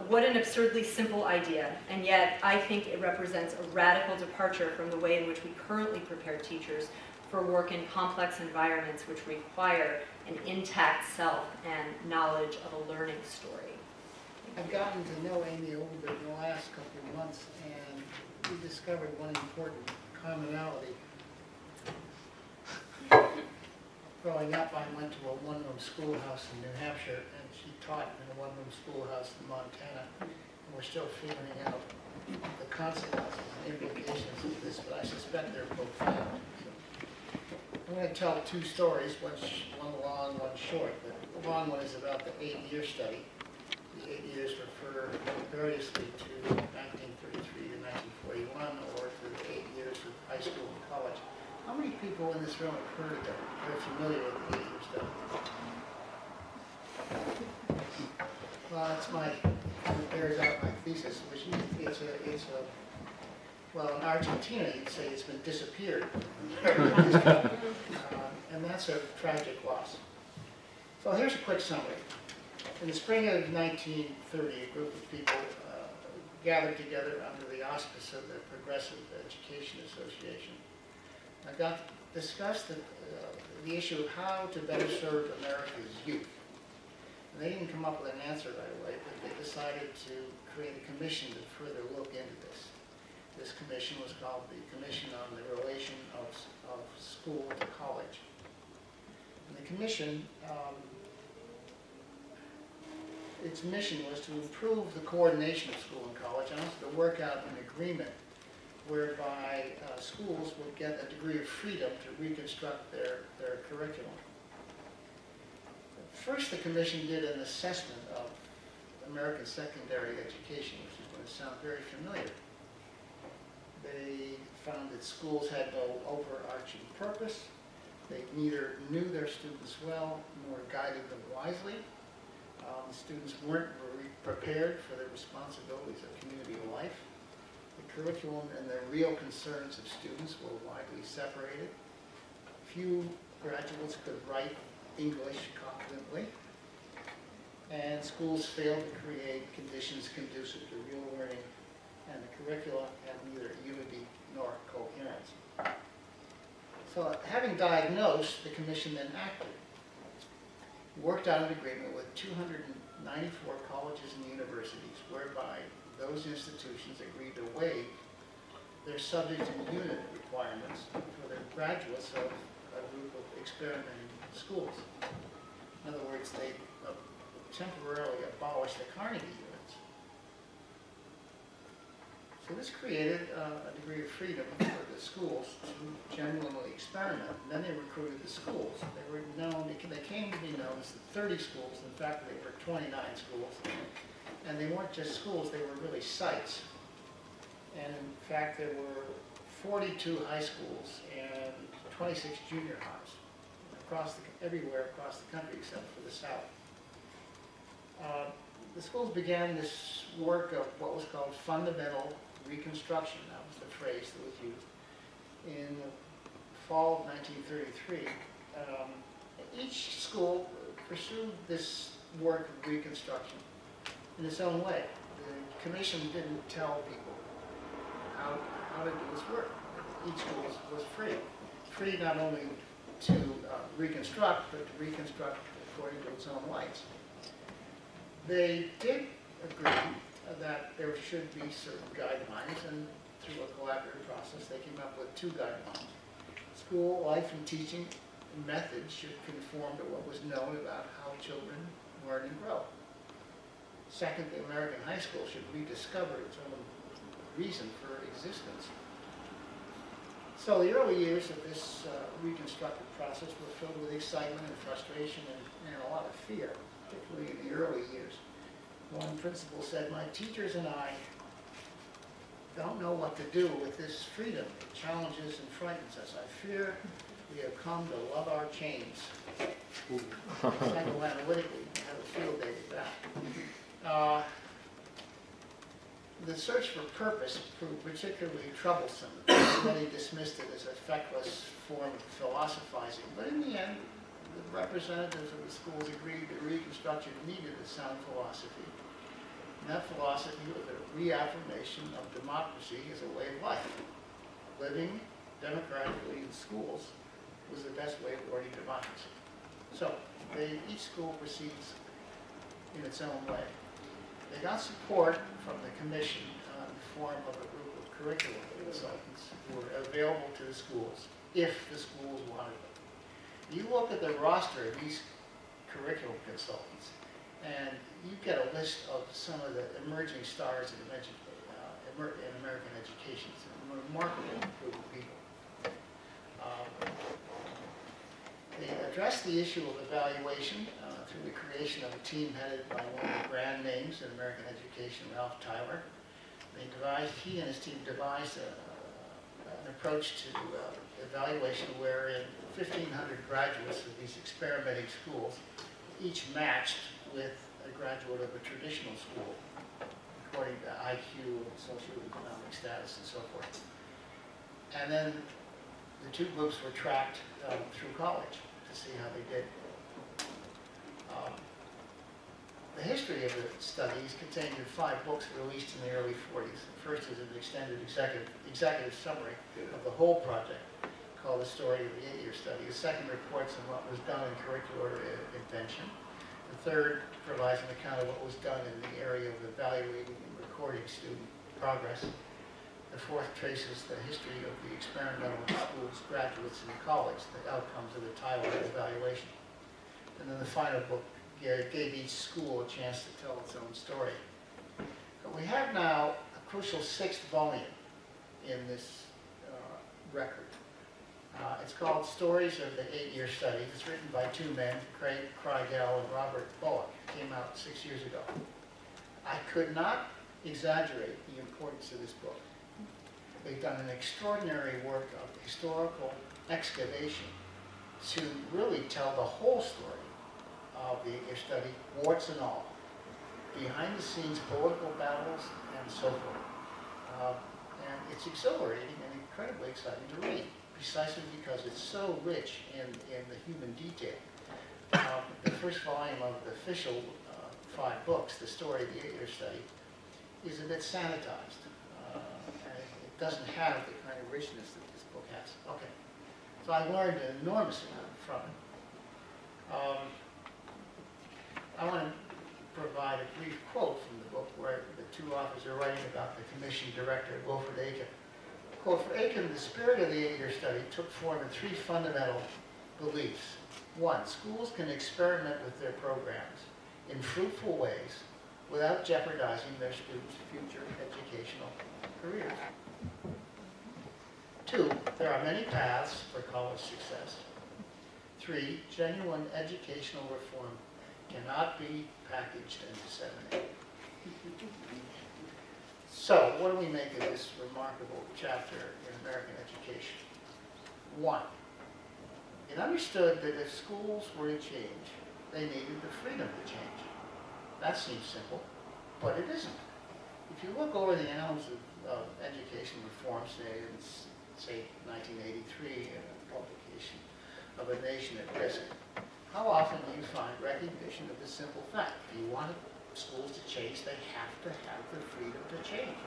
What an absurdly simple idea, and yet I think it represents a radical departure from the way in which we currently prepare teachers for work in complex environments which require an intact self and knowledge of a learning story. I've gotten to know Amy a little bit in the last couple of months, and we discovered one important commonality. Growing up, I went to a one-room schoolhouse in New Hampshire, and she taught in a one-room schoolhouse in Montana. And we're still figuring out the consequences and implications of this, but I suspect they're profound. So I'm going to tell two stories, one long, one short. The long one is about the 8-year study. The 8 years refer variously to 1933 to 1941, or to the 8 years of high school and college. How many people in this room have heard of that? They're familiar with the 8-year study? Well, it's it bears out my thesis, which well, in Argentina, you'd say it's been disappeared. And that's a tragic loss. So here's a quick summary. In the spring of 1930, a group of people gathered together under the auspice of the Progressive Education Association. Discussed the issue of how to better serve America's youth. And they didn't come up with an answer right away, but they decided to create a commission to further look into this. This commission was called the Commission on the Relation of School to College. And the commission, its mission was to improve the coordination of school and college and also to work out an agreement whereby schools would get a degree of freedom to reconstruct their curriculum. First, the commission did an assessment of American secondary education, which is going to sound very familiar. They found that schools had no overarching purpose. They neither knew their students well nor guided them wisely. The students weren't prepared for the responsibilities of community life. The curriculum and the real concerns of students were widely separated. Few graduates could write English confidently, and schools failed to create conditions conducive to real learning, and the curricula had neither unity nor coherence. So, having diagnosed, the commission then acted. Worked out an agreement with 294 colleges and universities, whereby those institutions agreed to waive their subject and unit requirements for the graduates of a group of experimenting schools. In other words, they temporarily abolished the Carnegie units. So this created a degree of freedom for the schools to genuinely experiment. And then they recruited the schools. They were known, they came to be known as the 30 schools. In fact, they were 29 schools. And they weren't just schools, they were really sites. And in fact, there were 42 high schools and 26 junior highs everywhere across the country except for the South. The schools began this work of what was called fundamental reconstruction. That was the phrase that was used. In the fall of 1933, each school pursued this work of reconstruction in its own way. The commission didn't tell people how to do this work. Each school was free. Free not only to reconstruct, but to reconstruct according to its own lights. They did agree that there should be certain guidelines, and through a collaborative process, they came up with 2 guidelines. School life and teaching methods should conform to what was known about how children learn and grow. Second, the American high school should rediscover its own reason for existence. So the early years of this reconstructive process were filled with excitement and frustration and a lot of fear, particularly in the early years. One principal said, "My teachers and I don't know what to do with this freedom. It challenges and frightens us. I fear we have come to love our chains." Psychoanalytically, we have a field day with that. The search for purpose proved particularly troublesome. Many dismissed it as a feckless form of philosophizing, but in the end, the representatives of the schools agreed that Reconstruction needed a sound philosophy. And that philosophy was a reaffirmation of democracy as a way of life. Living democratically in schools was the best way of learning democracy. So each school proceeds in its own way. They got support from the commission in the form of a group of curriculum consultants who were available to the schools if the schools wanted them. You look at the roster of these curriculum consultants, and you get a list of some of the emerging stars in American education. It's a remarkable group of people. They addressed the issue of evaluation through the creation of a team headed by one of the grand names in American education, Ralph Tyler. He and his team devised an approach to evaluation wherein 1,500 graduates of these experimenting schools, each matched with a graduate of a traditional school, according to IQ and socioeconomic status and so forth. And then the 2 groups were tracked through college to see how they did. The history of the study is contained in 5 books released in the early 40s. The first is an extended executive summary of the whole project called The Story of the 8-Year Study. The second reports on what was done in curricular invention. The third provides an account of what was done in the area of evaluating and recording student progress. The fourth traces the history of the experimental schools, graduates, and college, the outcomes of the Tyler evaluation. And then the final book gave each school a chance to tell its own story. But we have now a crucial 6th volume in this record. It's called Stories of the 8-Year Study. It's written by 2 men, Craig Kreigel and Robert Bullock. It came out 6 years ago. I could not exaggerate the importance of this book. They've done an extraordinary work of historical excavation to really tell the whole story of the 8-Year Study, warts and all, behind the scenes political battles and so forth. And it's exhilarating and incredibly exciting to read, precisely because it's so rich in the human detail. The first volume of the official 5 books, The Story of the 8-Year Study, is a bit sanitized. And it doesn't have the kind of richness that this book has. Okay, so I learned an enormous amount from it. I want to provide a brief quote from the book where the 2 authors are writing about the commission director, Wilfred Aiken. Quote, "For Aiken, the spirit of the 8-Year Study took form in 3 fundamental beliefs. 1, schools can experiment with their programs in fruitful ways without jeopardizing their students' future educational careers. 2, there are many paths for college success. 3, genuine educational reform cannot be packaged and disseminated. So, what do we make of this remarkable chapter in American education? 1, it understood that if schools were to change, they needed the freedom to change. That seems simple, but it isn't. If you look over the annals of education reform, say in 1983, in a publication of A Nation at Risk, how often do you find recognition of this simple fact? If you want schools to change, they have to have the freedom to change.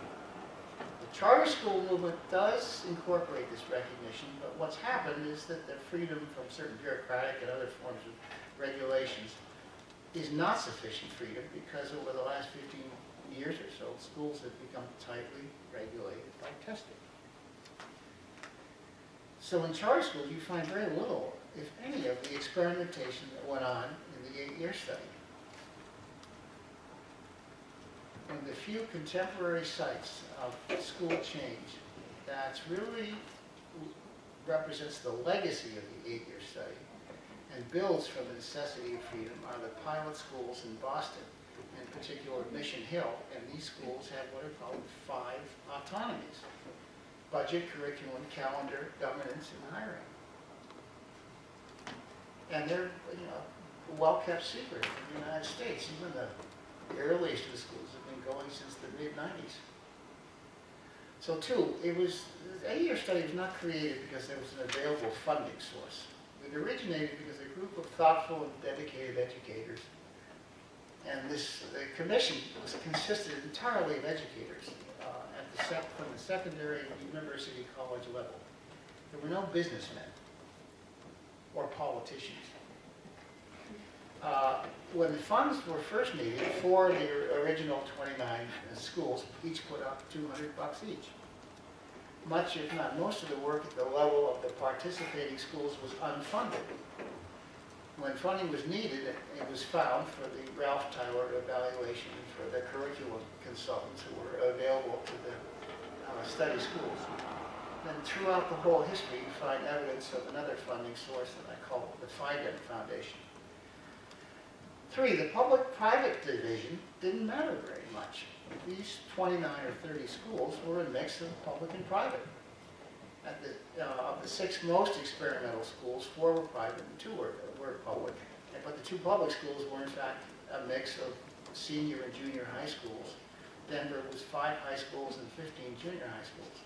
The charter school movement does incorporate this recognition, but what's happened is that the freedom from certain bureaucratic and other forms of regulations is not sufficient freedom because over the last 15 years or so, schools have become tightly regulated by testing. So in charter schools, you find very little, if any, of the experimentation that went on in the 8-year study. One of the few contemporary sites of school change that really represents the legacy of the 8-year study and builds from the necessity of freedom are the pilot schools in Boston, in particular Mission Hill, and these schools have what are called 5 autonomies: budget, curriculum, calendar, governance, and hiring. And they're, a well-kept secret in the United States. Even the earliest of the schools have been going since the mid-90s. So 2, the 8-year study was not created because there was an available funding source. It originated because a group of thoughtful and dedicated educators, and the commission consisted entirely of educators from the secondary and university college level. There were no businessmen or politicians. When the funds were first needed for the original 29 schools, each put up $200 each. Much, if not most, of the work at the level of the participating schools was unfunded. When funding was needed, it was found for the Ralph Tyler evaluation and for the curriculum consultants who were available to the study schools. Then throughout the whole history, you find evidence of another funding source that I call the Fiden Foundation. 3, the public-private division didn't matter very much. These 29 or 30 schools were a mix of public and private. Of the 6 most experimental schools, 4 were private and 2 were public. But the 2 public schools were in fact a mix of senior and junior high schools. Denver was 5 high schools and 15 junior high schools.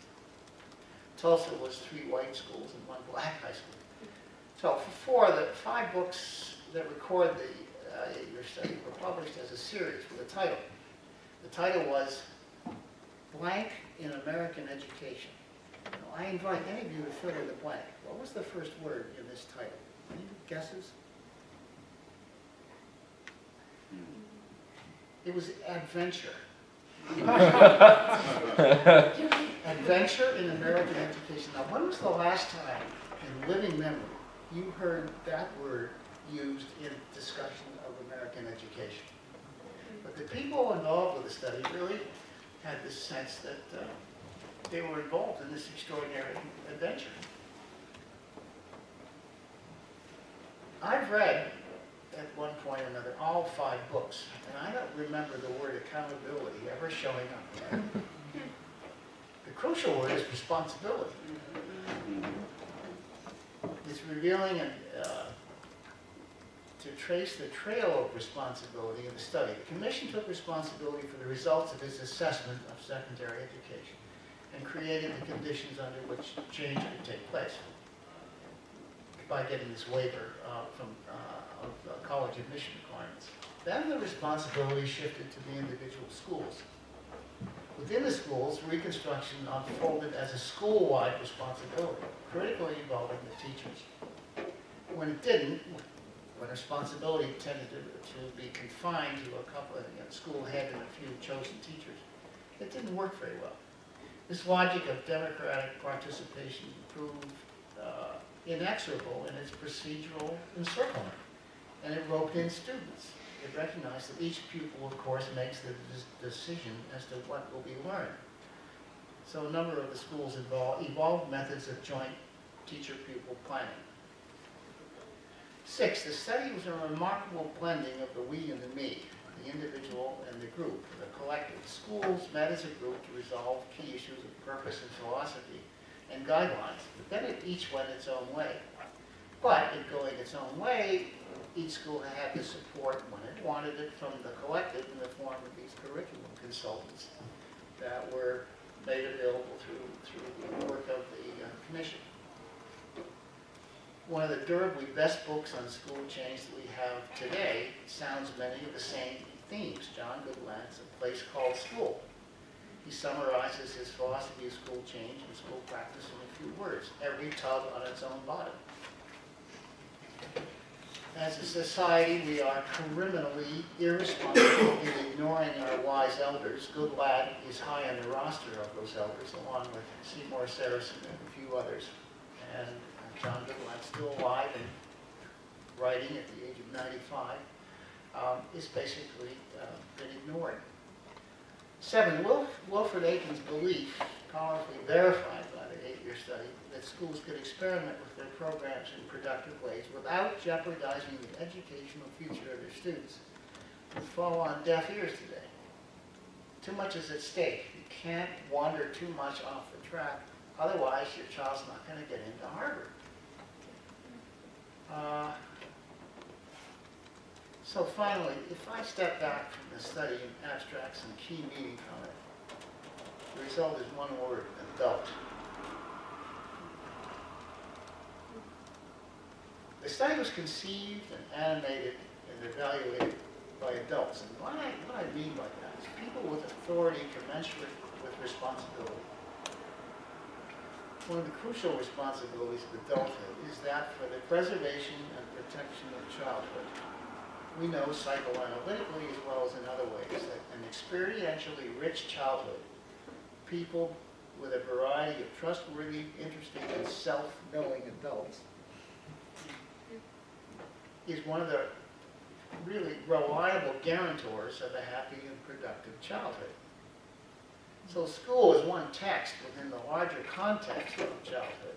Tulsa was 3 white schools and 1 black high school. So for the 5 books that record the 8-year study were published as a series with a title. The title was Blank in American Education. Now, I invite any of you to fill in the blank. What was the first word in this title? Any guesses? It was adventure. Adventure in American education. Now, when was the last time in living memory you heard that word used in discussion of American education? But the people involved with the study really had this sense that they were involved in this extraordinary adventure. I've read, at one point or another, all 5 books, and I don't remember the word accountability ever showing up. The crucial word is responsibility. It's revealing and to trace the trail of responsibility in the study. The commission took responsibility for the results of its assessment of secondary education and created the conditions under which change could take place by getting this waiver of college admission requirements. Then the responsibility shifted to the individual schools. Within the schools, reconstruction unfolded as a school-wide responsibility, critically involving the teachers. When it didn't, when responsibility tended to be confined to a couple of school head and a few chosen teachers, it didn't work very well. This logic of democratic participation proved inexorable in its procedural encirclement, and it roped in students. it recognized that each pupil, of course, makes the decision as to what will be learned. So a number of the schools evolved methods of joint teacher-pupil planning. 6, the study was a remarkable blending of the we and the me, the individual and the group, the collective. Schools met as a group to resolve key issues of purpose and philosophy and guidelines, but then it each went its own way. But in going its own way, each school had the support when it wanted it from the collective in the form of these curriculum consultants that were made available through the work of the commission. One of the durably best books on school change that we have today sounds many of the same themes. John Goodland's A Place Called School. He summarizes his philosophy of school change and school practice in a few words: every tub on its own bottom. As a society, we are criminally irresponsible in ignoring our wise elders. Goodland is high on the roster of those elders, along with Seymour Saracen and a few others. And John Goodland, still alive and writing at the age of 95, is basically been ignored. 7, Wilfred Aiken's belief, powerfully verified by the 8-year study, that schools could experiment with their programs in productive ways without jeopardizing the educational future of their students, would fall on deaf ears today. Too much is at stake. You can't wander too much off the track, otherwise your child's not going to get into Harvard. So finally, if I step back from the study and abstract some key meaning from it, the result is one word: adult. The study was conceived and animated and evaluated by adults. And what I mean by that is people with authority commensurate with responsibility. One of the crucial responsibilities of adulthood is that for the preservation and protection of childhood. We know psychoanalytically as well as in other ways that an experientially rich childhood, people with a variety of trustworthy, interesting, and self-knowing adults, is one of the really reliable guarantors of a happy and productive childhood. So school is one text within the larger context of childhood.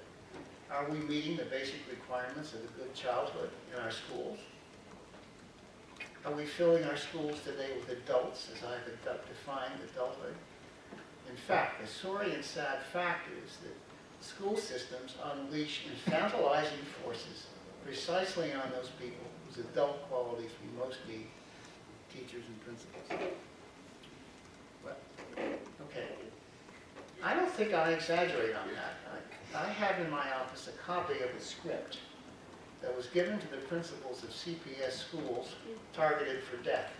Are we meeting the basic requirements of a good childhood in our schools? Are we filling our schools today with adults, as I've defined adulthood? In fact, the sorry and sad fact is that school systems unleash infantilizing forces precisely on those people whose adult qualities we most need, teachers and principals. Well, okay. I don't think I exaggerate on that. I have in my office a copy of the script that was given to the principals of CPS schools targeted for deaf.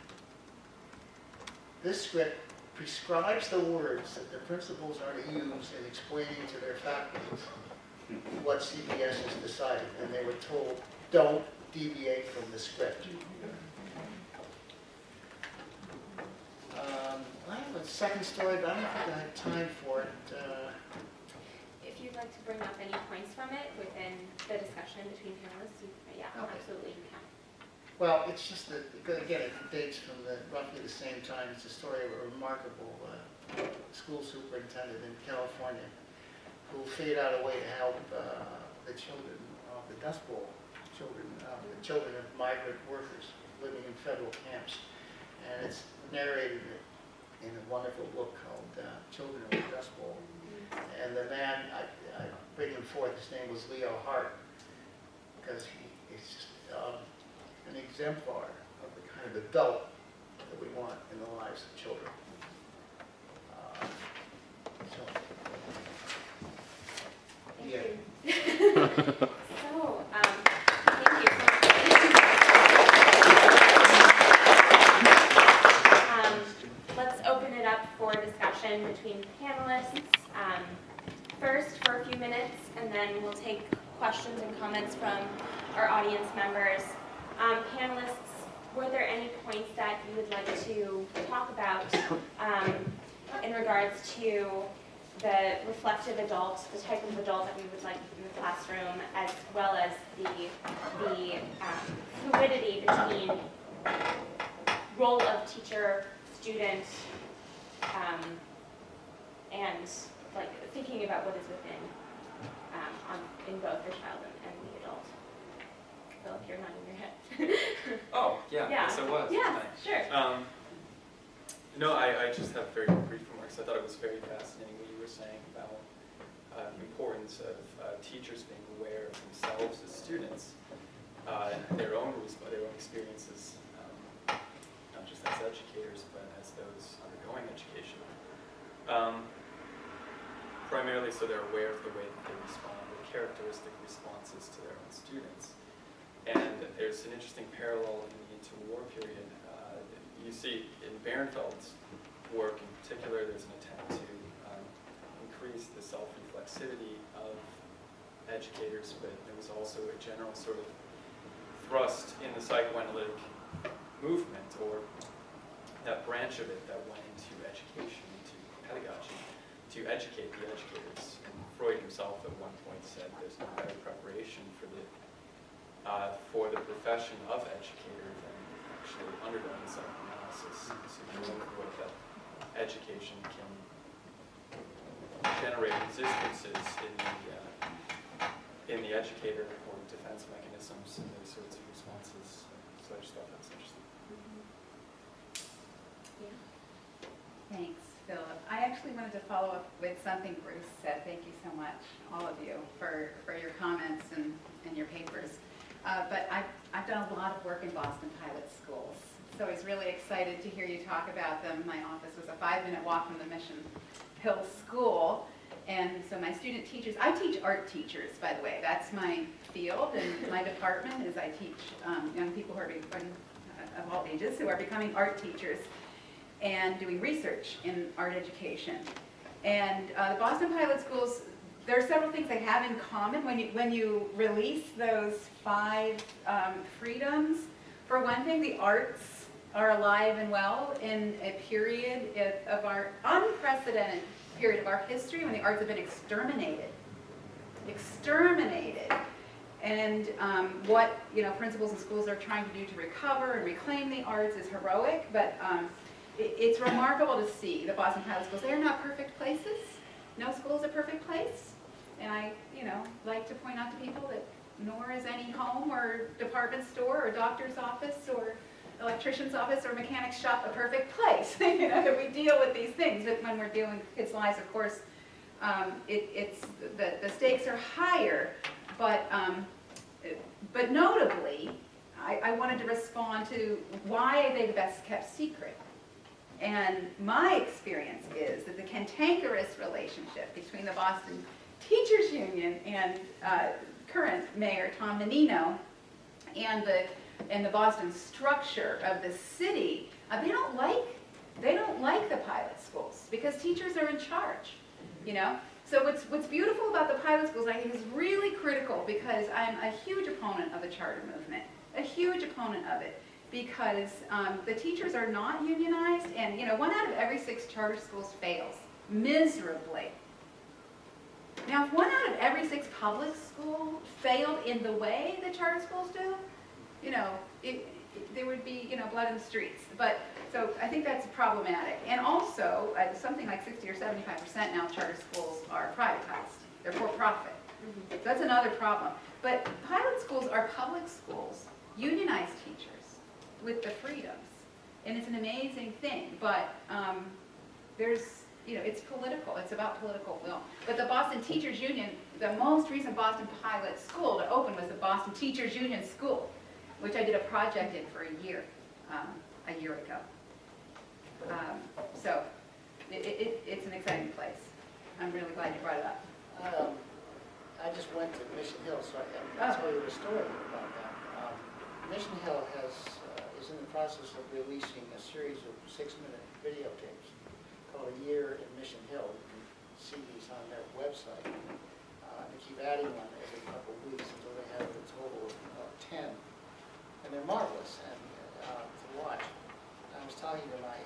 This script prescribes the words that the principals are to use in explaining to their faculties what CPS has decided, and they were told, don't deviate from the script. I have a second story, but I don't think I have time for it. If you'd like to bring up any points from it within the discussion between panelists, yeah, Okay. absolutely you can. Well, it's just that, again, it dates from roughly the same time. It's a story of a remarkable school superintendent in California who figured out a way to help the children of the Dust Bowl, the children of migrant workers living in federal camps. And it's narrated in a wonderful book called Children of the Dust Bowl. And the man, I bring him forth, his name was Leo Hart, because he's just an exemplar of the kind of adult that we want in the lives of children. Thank Yeah. you. So, thank you so much. Let's open it up for discussion between panelists. First for a few minutes, and then we'll take questions and comments from our audience members. Panelists, were there any points that you would like to talk about in regards to the reflective adult, the type of adult that we would like in the classroom, as well as the fluidity between role of teacher, student, and like thinking about what is within in both the child and the adult. Phillip, you're nodding your head. Oh, yeah, Yeah. yes, I was. Yeah, Thanks. sure. No, I just have very brief remarks. I thought it was very fascinating what you were saying about the importance of teachers being aware of themselves as students and their own experiences, not just as educators, but as those undergoing education. Primarily so they're aware of the way that they respond, the characteristic responses to their own students. And there's an interesting parallel in the interwar period. You see in Bernfeld's work in particular, there's an attempt to increase the self-reflexivity of educators, but there was also a general sort of thrust in the psychoanalytic movement, or that branch of it that went into education, into pedagogy, to educate the educators. And Freud himself at one point said there's no better preparation for the profession of educator than actually undergoing psychoanalysis. So you know that education can generate resistances in the educator, or defense mechanisms and those sorts of responses. So I just thought that was interesting. Thanks, Phillip. I actually wanted to follow up with something Bruce said. Thank you so much, all of you, for your comments and your papers. But I've done a lot of work in Boston pilot schools, so I was really excited to hear you talk about them. My office was a 5-minute walk from the Mission Hill School, and so my student teachers, I teach art teachers, by the way. That's my field, and my department is I teach young people who are of all ages who are becoming art teachers and doing research in art education. And the Boston pilot schools, there are several things they have in common when you release those 5 freedoms. For one thing, the arts are alive and well in a period of our unprecedented period of our history when the arts have been exterminated. And what principals and schools are trying to do to recover and reclaim the arts is heroic, but it's remarkable to see the Boston pilot schools. They are not perfect places. No school is a perfect place. And I, like to point out to people that nor is any home or department store or doctor's office or electrician's office or mechanic's shop a perfect place. That we deal with these things. But when we're dealing with kids' lives, of course, the stakes are higher. But notably, I wanted to respond to why are they the best kept secret. And my experience is that the cantankerous relationship between the Boston Teachers Union and current mayor Tom Menino and the Boston structure of the city, they don't like the pilot schools because teachers are in charge, So what's beautiful about the pilot schools, I think, is really critical because I'm a huge opponent of the charter movement, a huge opponent of it. Because the teachers are not unionized, and 1 out of every 6 charter schools fails miserably. Now, if 1 out of every 6 public schools failed in the way that charter schools do, there would be blood in the streets. But so I think that's problematic. And also, something like 60 or 75% now charter schools are privatized. They're for profit. So that's another problem. But pilot schools are public schools, unionized teachers, with the freedoms, and it's an amazing thing, but it's political, it's about political will. But the Boston Teachers Union, the most recent Boston pilot school to open was the Boston Teachers Union School, which I did a project in for a year ago. So it's an exciting place. I'm really glad you brought it up. I just went to Mission Hill, so I'll tell you a story about that. Mission Hill is in the process of releasing a series of 6-minute videotapes called A Year in Mission Hill. You can see these on their website. They keep adding one every couple of weeks until they have a total of 10. And they're marvelous to watch. I was talking to my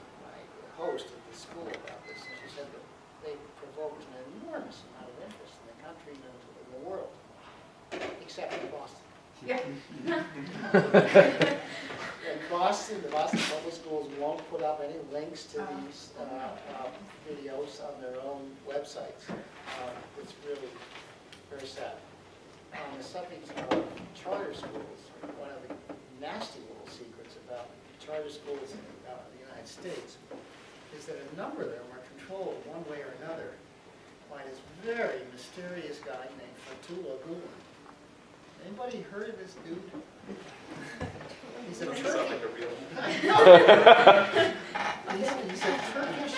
host at the school about this, and she said that they provoked an enormous amount of interest in the country and in the world, except in Boston. Yeah. Boston, the Boston Public Schools won't put up any links to these videos on their own websites. It's really very sad. On the subject of charter schools, one of the nasty little secrets about charter schools in the United States is that a number of them are controlled one way or another by this very mysterious guy named Fethullah Gulen. Anybody heard of this dude? He's a Doesn't Turkish. sound like a real. He's a Turkish,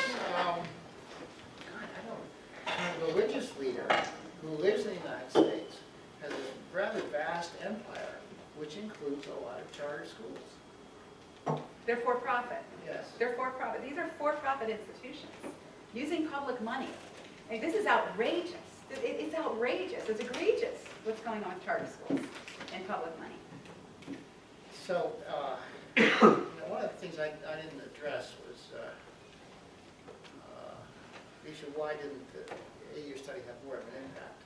religious leader who lives in the United States, has a rather vast empire, which includes a lot of charter schools. They're for-profit. Yes. They're for-profit. These are for-profit institutions using public money. I mean, this is outrageous. It's outrageous. It's egregious what's going on with charter schools and public money. So, one of the things I didn't address was, Risha, why didn't the 8-year study have more of an impact?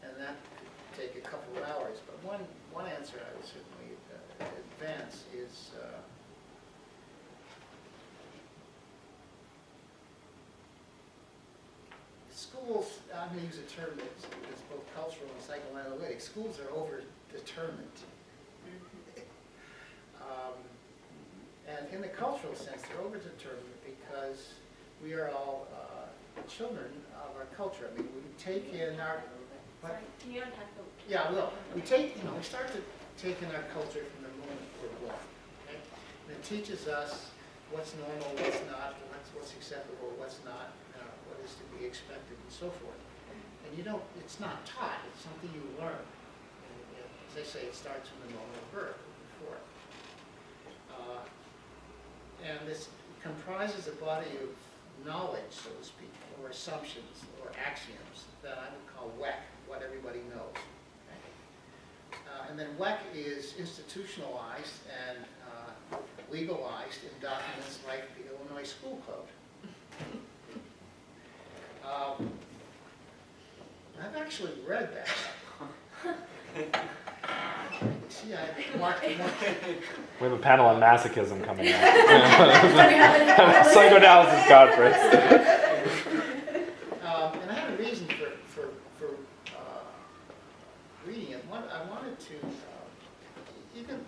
And that could take a couple of hours, but one answer I would certainly advance is schools, I'm going to use a term that's both cultural and psychoanalytic, schools are over-determined. And in the cultural sense, they're over-determined because we are all children of our culture. I mean, we take in our... Sorry, can you unpack the... Yeah, well, we start to take in our culture from the moment we're born. Okay? And it teaches us what's normal, what's not, what's acceptable, what's not, what is to be expected, and so forth. And it's not taught, it's something you learn. And, as I say, it starts from the moment of birth, before. And this comprises a body of knowledge, so to speak, or assumptions, or axioms, that I would call WEC, what everybody knows. Okay? And then WEC is institutionalized and legalized in documents like the Illinois School Code. I've actually read that. See, I marked. We have a panel on masochism coming up. Do we have any- Psychoanalysis conference. And I had a reason for reading it. I wanted to even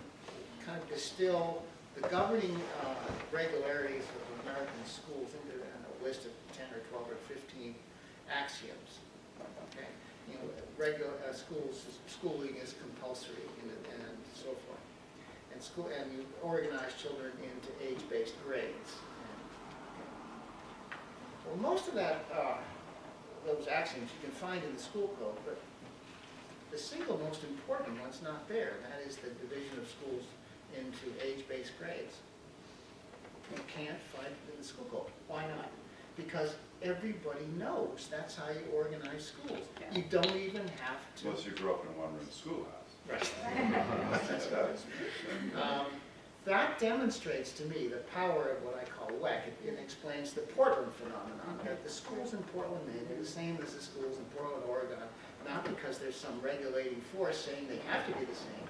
kind of distill the governing regularities of American schools into a list of 10 or 12 or 15 axioms. Okay, schooling is compulsory and so forth, and you organize children into age-based grades. Well, most of those axioms you can find in the school code, but the single most important one's not there, and that is the division of schools into age-based grades. You can't find it in the school code. Why not? Because everybody knows that's how you organize schools. Yeah. You don't even have to. Unless you grew up in a one-room schoolhouse. Right. That demonstrates to me the power of what I call WEC. It explains the Portland phenomenon, that the schools in Portland, Maine are the same as the schools in Portland, Oregon, not because there's some regulating force saying they have to be the same,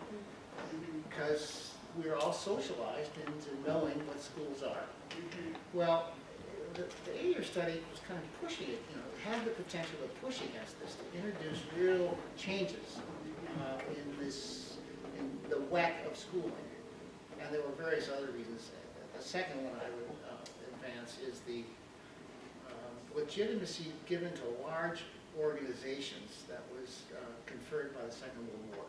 because we're all socialized into knowing what schools are. Well, the 8-year study was kind of pushing it, it had the potential of pushing us this to introduce real changes in the WEC of schooling. And there were various other reasons. The second one I would advance is the legitimacy given to large organizations that was conferred by the Second World War.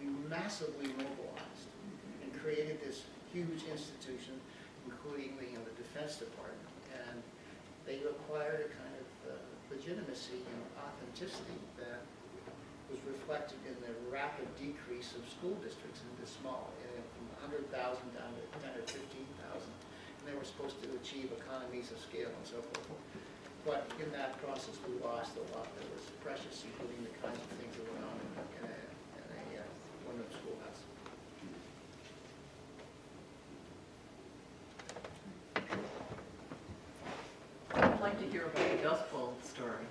We massively mobilized and created this huge institution, including the Defense Department. And they acquired a kind of legitimacy and authenticity that was reflected in the rapid decrease of school districts into small, from 100,000 down to 10 or 15,000. And they were supposed to achieve economies of scale and so forth. But in that process, we lost a lot that was precious, including the kinds of things that went on in a one-room schoolhouse. I'd like to hear about the Dust Bowl story.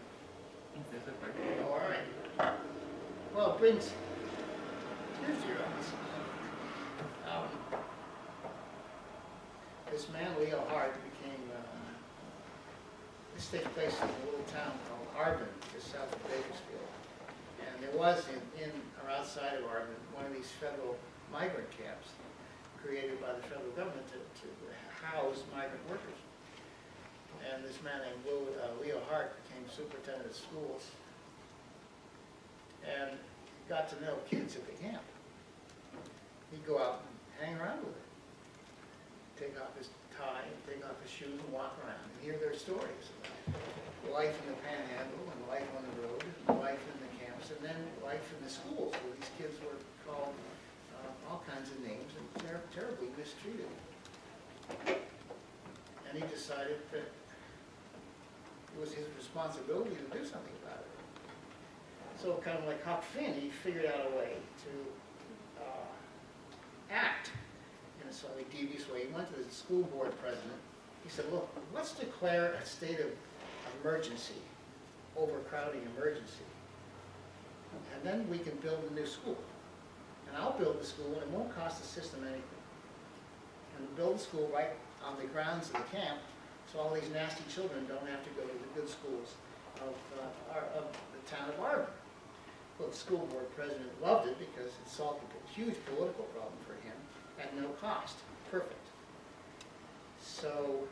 Oh, all right. Well, it brings tears to your eyes. This man, Leo Hart, became, this takes place in a little town called Arvin, just south of Bakersfield. And there was in or outside of Arvin, one of these federal migrant camps created by the federal government to house migrant workers. And this man named Leo Hart became superintendent of schools and got to know kids at the camp. He'd go out and hang around with them, take off his tie, and take off his shoes and walk around and hear their stories about life in the panhandle and life on the road and life in the camps and then life in the schools where these kids were called all kinds of names and terribly mistreated. And he decided that it was his responsibility to do something about it. So kind of like Huck Finn, he figured out a way to act in a slightly devious way. He went to the school board president. He said, look, let's declare a state of emergency, overcrowding emergency. And then we can build a new school. And I'll build the school and it won't cost the system anything. And we'll build the school right on the grounds of the camp so all these nasty children don't have to go to the good schools of the town of Arvin. Well, the school board president loved it because it solved a huge political problem for him at no cost. Perfect. So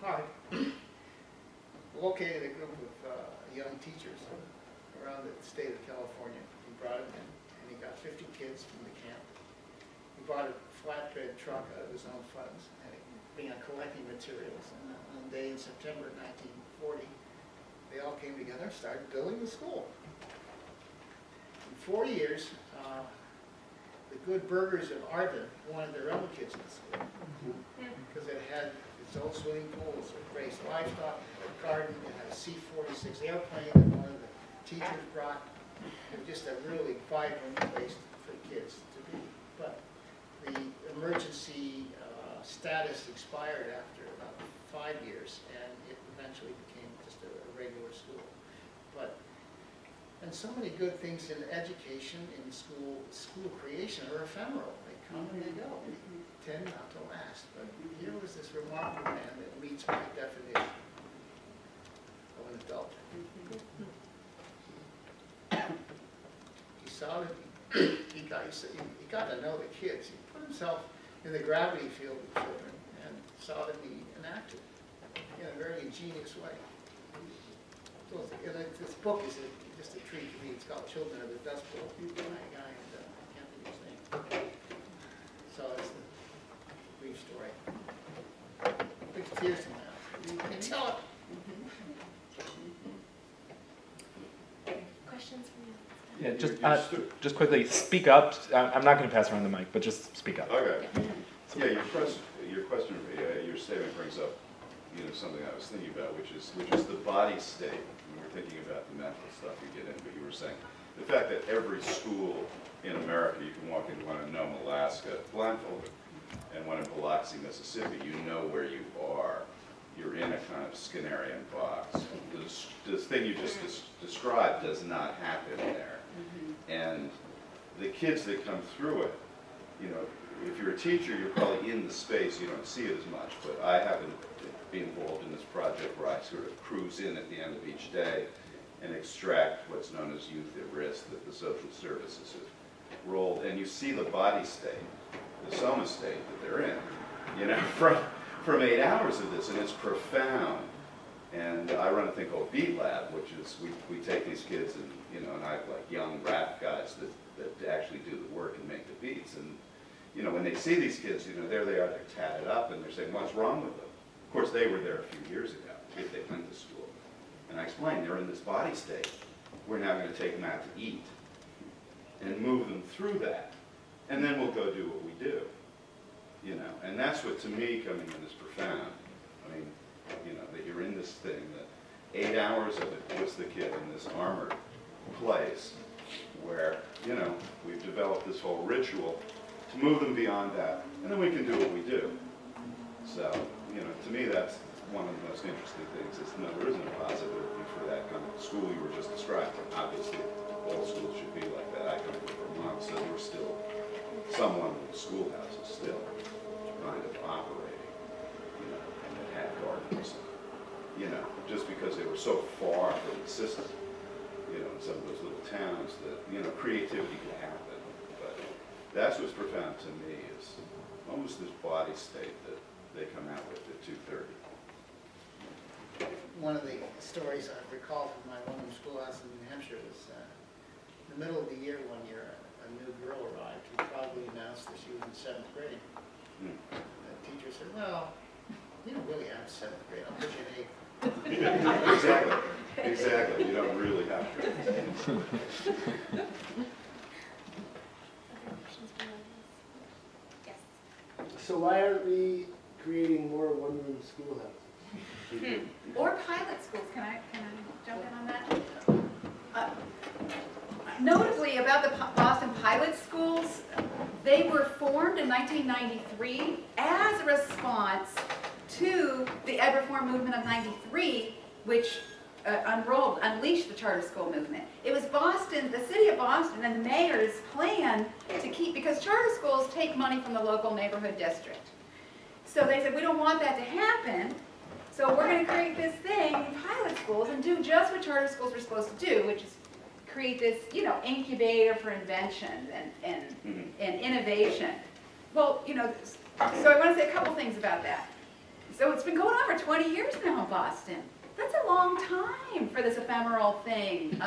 Hart located a group of young teachers around the state of California. He brought them in, and he got 50 kids from the camp. He bought a flatbed truck out of his own funds, and he began collecting materials. And on a day in September 1940, they all came together and started building the school. In 4 years, the good burghers of Arvin wanted their own kids in the school because it had its own swimming pools, it raised livestock, a garden, it had a C-46 airplane that one of the teachers brought. It was just a really vibrant place for kids to be. But the emergency status expired after about 5 years, and it eventually became just a regular school. And so many good things in education, in school creation are ephemeral. They come and they go. They tend not to last. But here was this remarkable man that meets my definition of an adult. He saw that he got to know the kids. He put himself in the gravity field of children and saw the need and acted in a very ingenious way. So this book is just a treat to me. It's called Children of the Dust Bowl. I can't think of his name. So it's the brief story. Brings tears to my eyes. I can tell it. Questions from you? Yeah, just quickly, speak up. I'm not going to pass around the mic, but just speak up. Okay. Yeah, your statement brings up, something I was thinking about, which is the body state. We were thinking about the mental stuff you get in, but you were saying the fact that every school in America, you can walk into one in Nome, Alaska, blindfolded, and one in Biloxi, Mississippi, you know where you are. You're in a kind of Skinnerian box. This thing you just described does not happen there. And the kids that come through it, if you're a teacher, you're probably in the space, you don't see it as much, but I happen to be involved in this project where I sort of cruise in at the end of each day and extract what's known as youth at risk that the social services have rolled, and you see the body state, the soma state that they're in, from 8 hours of this, and it's profound. And I run a thing called Beat Lab, which is we take these kids and I have like young rap guys that actually do the work and make the beats, and when they see these kids, there they are, they're tatted up, and they're saying, what's wrong with them? Of course, they were there a few years ago, if they went to school. And I explained, they're in this body state. We're now going to take them out to eat and move them through that. And then we'll go do what we do. And that's what, to me, coming in is profound. I mean, that you're in this thing, that 8 hours of it puts the kid in this armored place where, we've developed this whole ritual to move them beyond that, and then we can do what we do. So, to me, that's one of the most interesting things. There isn't a possibility for that kind of school you were just describing. Obviously, all schools should be like that. I come from Vermont, so we're still some creativity can happen, but that's what's profound to me is almost this body state that they come out with at 2:30. One of the stories I recall from my one-room schoolhouse in New Hampshire was in the middle of the year one year, a new girl arrived who proudly announced that she was in 7th grade. The teacher said, well, you don't really have 7th grade, I'll put you in 8th. Exactly. You don't really have to. Yes. So why aren't we creating more one-room schoolhouses? Or pilot schools, can I jump in on that? Notably about the Boston pilot schools, they were formed in 1993 as a response to the ed reform movement of '93, which unleashed the charter school movement. It was Boston, the city of Boston and the mayor's plan to keep, because charter schools take money from the local neighborhood district. So they said, we don't want that to happen, so we're going to create this thing, pilot schools, and do just what charter schools were supposed to do, which is create this, incubator for invention and innovation. Well, so I want to say a couple things about that. So it's been going on for 20 years now in Boston. That's a long time for this ephemeral thing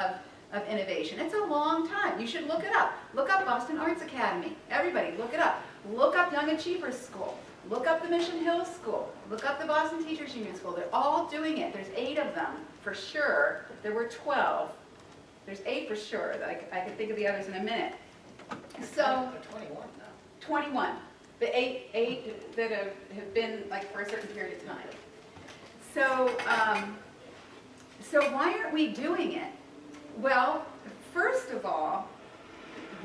of innovation. It's a long time. You should look it up. Look up Boston Arts Academy. Everybody, look it up. Look up Young Achievers School. Look up the Mission Hill School. Look up the Boston Teachers Union School. They're all doing it. There's 8 of them for sure. There were 12. There's 8 for sure. I can think of the others in a minute. So 21 now. 21. The 8 that have been like for a certain period of time. So, so why aren't we doing it? Well, first of all,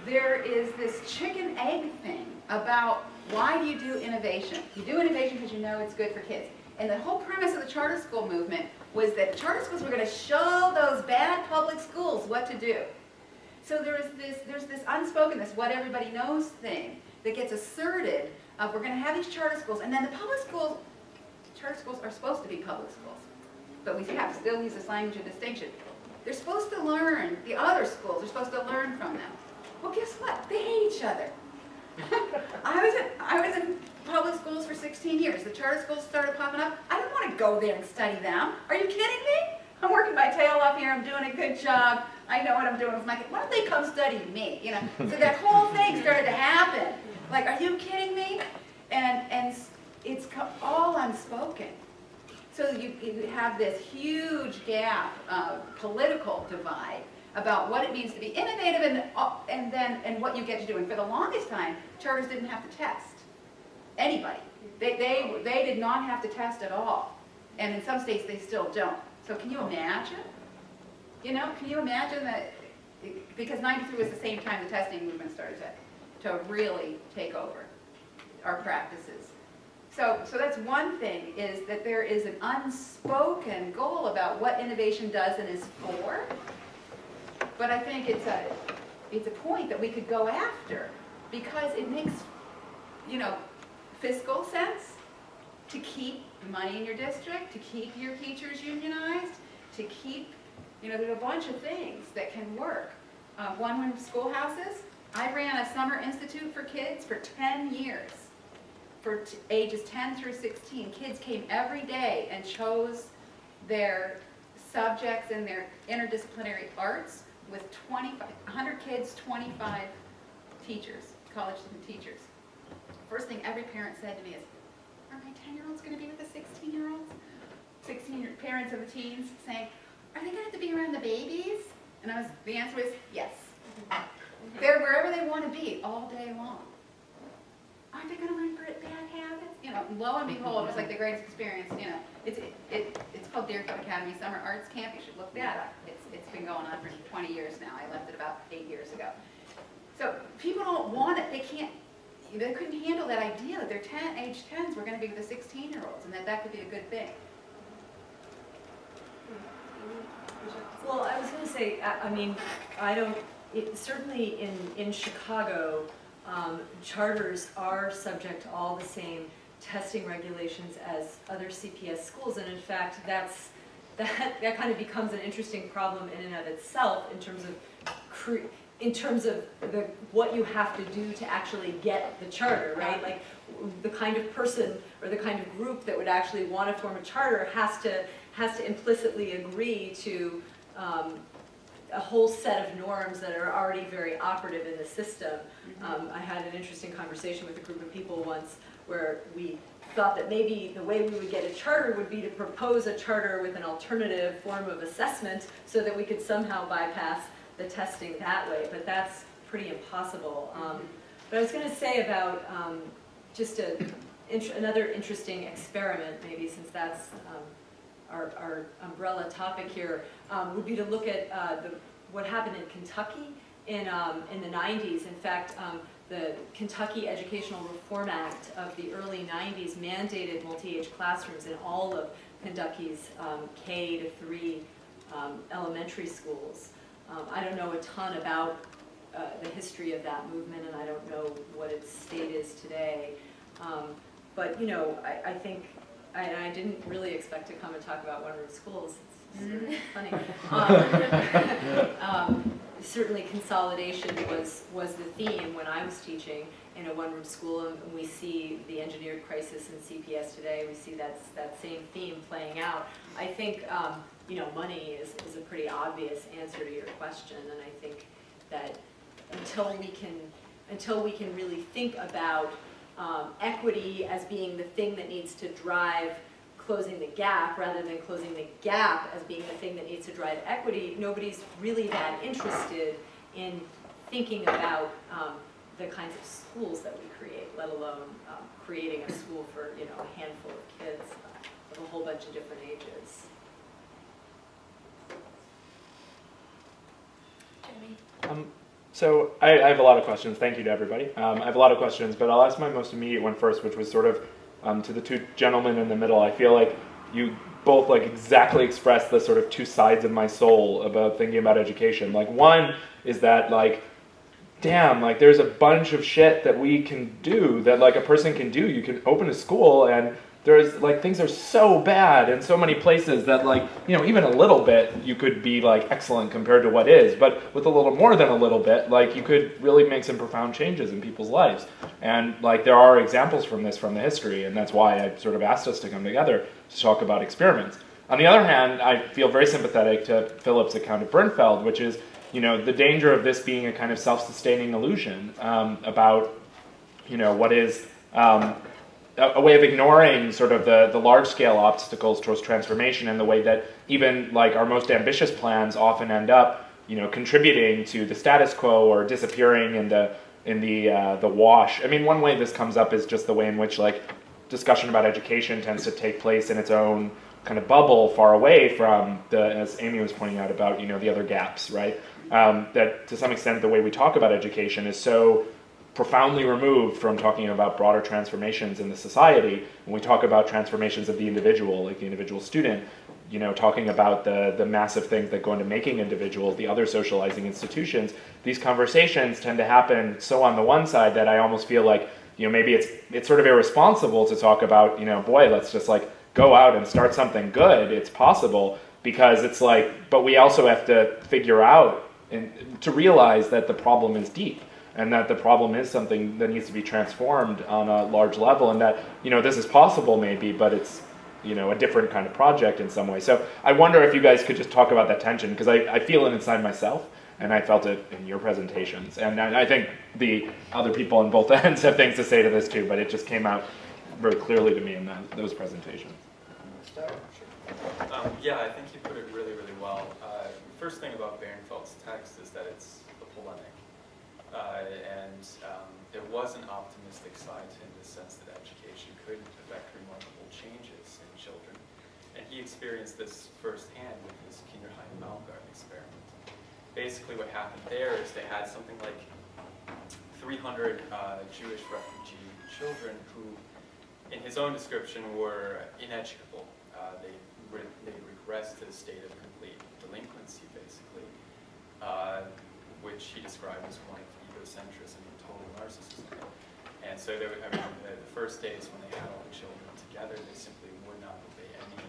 there is this chicken egg thing about why do you do innovation? You do innovation because you know it's good for kids. And the whole premise of the charter school movement was that the charter schools were going to show those bad public schools what to do. So there's this unspoken, this what everybody knows thing that gets asserted of we're going to have these charter schools, and then the public schools, charter schools are supposed to be public schools, but we have to still use this language of distinction. They're supposed to learn, the other schools are supposed to learn from them. Well, guess what? They hate each other. I was in public schools for 16 years. The charter schools started popping up. I didn't want to go there and study them. Are you kidding me? I'm working my tail off here. I'm doing a good job. I know what I'm doing with my kids. Why don't they come study me? So that whole thing started to happen. Like, are you kidding me? And it's all unspoken. So you have this huge gap of political divide about what it means to be innovative and what you get to do. And for the longest time, charters didn't have to test anybody. They did not have to test at all. And in some states, they still don't. So can you imagine? Can you imagine that? Because '93 was the same time the testing movement started to really take over our practices. So that's one thing, is that there is an unspoken goal about what innovation does and is for. But I think it's a point that we could go after, because it makes, fiscal sense to keep money in your district, to keep your teachers unionized, to keep, there's a bunch of things that can work. One-room schoolhouses. I ran a summer institute for kids for 10 years. For ages 10 through 16, kids came every day and chose their subjects in their interdisciplinary arts with 100 kids, 25 teachers, college student teachers. First thing every parent said to me is, are my 10-year-olds going to be with the 16-year-olds? 16 parents of the teens saying, are they going to have to be around the babies? And the answer was yes. They're wherever they want to be all day long. Aren't they going to learn bad habits? Lo and behold, it was like the greatest experience. It's called Deerfield Academy Summer Arts Camp. You should look that up. It's been going on for 20 years now. I left it about 8 years ago. So people don't want it. They can't. They couldn't handle that idea that their age 10s were going to be with the 16-year-olds, and that could be a good thing. Well, I was going to say, certainly in Chicago, charters are subject to all the same testing regulations as other CPS schools, and in fact, that kind of becomes an interesting problem in and of itself in terms of in terms of what you have to do to actually get the charter, right? Like the kind of person or the kind of group that would actually want to form a charter has to implicitly agree to a whole set of norms that are already very operative in the system. I had an interesting conversation with a group of people once where we thought that maybe the way we would get a charter would be to propose a charter with an alternative form of assessment so that we could somehow bypass the testing that way, but that's pretty impossible. But I was going to say about just another interesting experiment, maybe since that's our umbrella topic here, would be to look at what happened in Kentucky in the 90s. In fact, the Kentucky Educational Reform Act of the early 90s mandated multi-age classrooms in all of Kentucky's K to 3 elementary schools. I don't know a ton about the history of that movement, and I don't know what its state is today. But you know, I think, I didn't really expect to come and talk about one-room schools. It's sort of funny. Certainly consolidation was the theme when I was teaching in a one-room school, and we see the engineered crisis in CPS today. We see that same theme playing out. I think you know, money is a pretty obvious answer to your question, and I think that until we can really think about equity as being the thing that needs to drive closing the gap rather than closing the gap as being the thing that needs to drive equity, nobody's really that interested in thinking about the kinds of schools that we create, let alone creating a school for, you know, a handful of kids of a whole bunch of different ages. So I have a lot of questions. Thank you to everybody. I have a lot of questions, but I'll ask my most immediate one first, which was sort of to the two gentlemen in the middle. I feel like you both like exactly express the sort of two sides of my soul about thinking about education. Like one is that like, damn, like there's a bunch of shit that we can do, that like a person can do. You can open a school and there's like, things are so bad in so many places that like, you know, even a little bit you could be like excellent compared to what is, but with a little more than a little bit, like you could really make some profound changes in people's lives. And like there are examples from this from the history, and that's why I sort of asked us to come together to talk about experiments. On the other hand, I feel very sympathetic to Phillip's account of Bernfeld, which is, you know, the danger of this being a kind of self-sustaining illusion about, you know, what is a way of ignoring sort of the large-scale obstacles towards transformation, and the way that even like our most ambitious plans often end up, you know, contributing to the status quo or disappearing in the wash. I mean, one way this comes up is just the way in which like discussion about education tends to take place in its own kind of bubble, far away from as Amy was pointing out about, you know, the other gaps, right? That to some extent the way we talk about education is so profoundly removed from talking about broader transformations in the society. When we talk about transformations of the individual, like the individual student, you know, talking about the massive things that go into making individuals, the other socializing institutions, these conversations tend to happen so on the one side that I almost feel like, you know, maybe it's sort of irresponsible to talk about, you know, boy, let's just like go out and start something good. It's possible, because it's like, but we also have to figure out and to realize that the problem is deep, and that the problem is something that needs to be transformed on a large level, and that, you know, this is possible maybe, but it's, you know, a different kind of project in some way. So I wonder if you guys could just talk about that tension, because I feel it inside myself, and I felt it in your presentations. And I think the other people on both ends have things to say to this too, but it just came out very clearly to me in those presentations. Yeah, I think you put it really, really well. First thing about Bernfeld's text is that it's a polemic. There was an optimistic side to it in the sense that education could affect remarkable changes in children. And he experienced this firsthand with his Kinderheim-Baumgarten experiment. Basically what happened there is they had something like 300 Jewish refugee children who, in his own description, were ineducable. They regressed to the state of complete delinquency, basically, which he described as one of egocentrism and total narcissism. And so the first days when they had all the children together, they simply would not obey any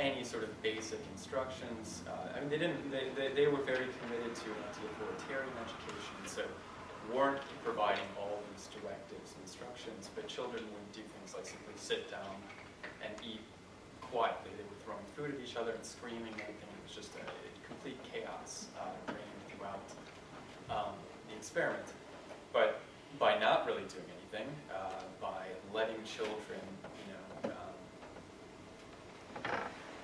any sort of basic instructions. I mean, they were very committed to an anti-authoritarian education, so weren't providing all these directives and instructions, but children would do things like simply sit down and eat quietly. They were throwing food at each other and screaming, and everything. It was just a complete chaos reigned throughout the experiment. But by not really doing anything, by letting children,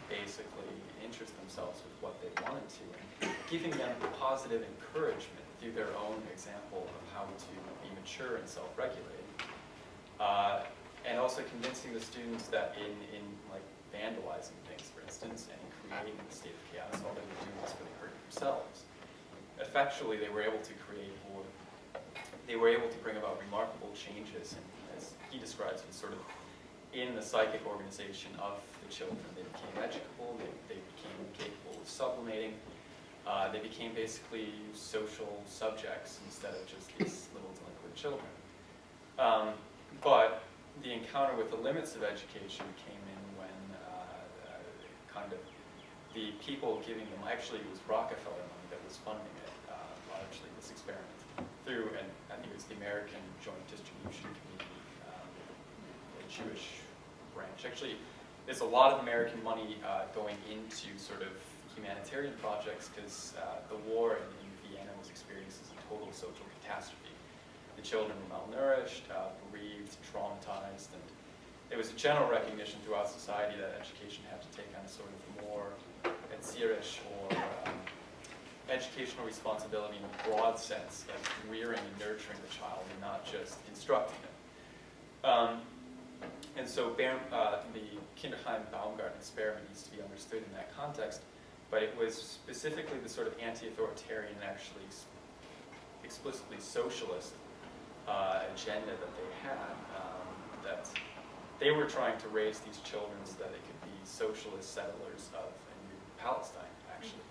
basically interest themselves with what they wanted to, and giving them positive encouragement through their own example of how to be mature and self-regulated, and also convincing the students that in like vandalizing things, for instance, and creating a state of chaos, all they were doing was really hurting themselves. Effectually, they were able to bring about remarkable changes, and as he describes it, sort of in the psychic organization of the children. They became educable, they became capable of sublimating, they became basically social subjects instead of just these little delinquent children. But the encounter with the limits of education came in when kind of the people giving them, actually it was Rockefeller money that was funding it, largely this experiment, through, and I think it was the American Joint Distribution Committee, the Jewish branch. Actually, there's a lot of American money going into sort of humanitarian projects because the war in Vienna was experienced as a total social catastrophe. The children were malnourished, bereaved, traumatized, and there was a general recognition throughout society that education had to take on a sort of more erziehisch or educational responsibility in a broad sense of rearing and nurturing the child and not just instructing them. And so the Kinderheim-Baumgarten experiment needs to be understood in that context, but it was specifically the sort of anti-authoritarian and actually explicitly socialist agenda that they had, that they were trying to raise these children so that they could be socialist settlers of a new Palestine, actually.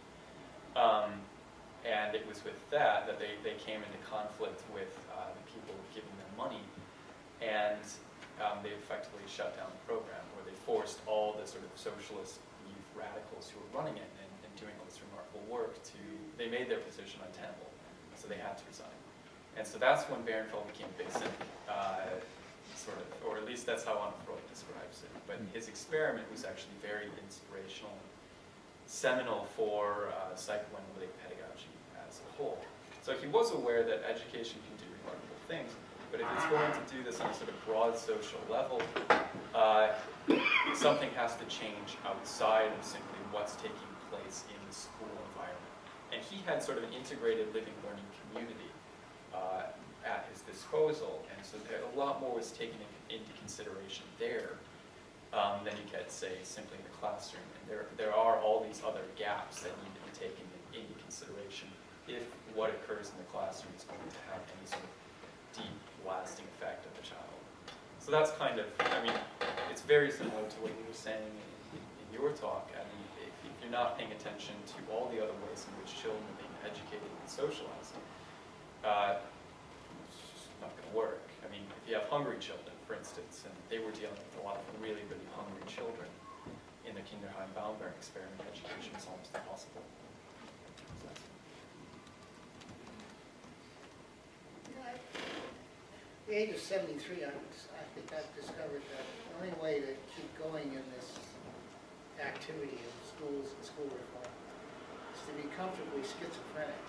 And it was with that they came into conflict with the people giving them money, and they effectively shut down the program, where they forced all the sort of socialist youth radicals who were running it and doing all this remarkable work they made their position untenable, so they had to resign. And so that's when Barenfeld became a big cynic, sort of, or at least that's how Anna Freud describes it. But his experiment was actually very inspirational, seminal for psychoanalytic pedagogy as a whole. So he was aware that education can do remarkable things, but if it's going to do this on a sort of broad social level, something has to change outside of simply what's taking place in the school environment. And he had sort of an integrated living learning community at his disposal, and so a lot more was taken into consideration there than you get, say, simply in the classroom. And there are all these other gaps that need to be taken into consideration if what occurs in the classroom is going to have any sort of deep, lasting effect on the child. So that's kind of, I mean, it's very similar to what you were saying in your talk. I mean, if you're not paying attention to all the other ways in which children are being educated and socialized, it's just not going to work. I mean, if you have hungry children, for instance, and they were dealing with a lot of really, really hungry children in the Kinderheim-Baumgarten experiment, education is almost impossible. At the age of 73, I think I've discovered that the only way to keep going in this activity of schools and school reform is to be comfortably schizophrenic.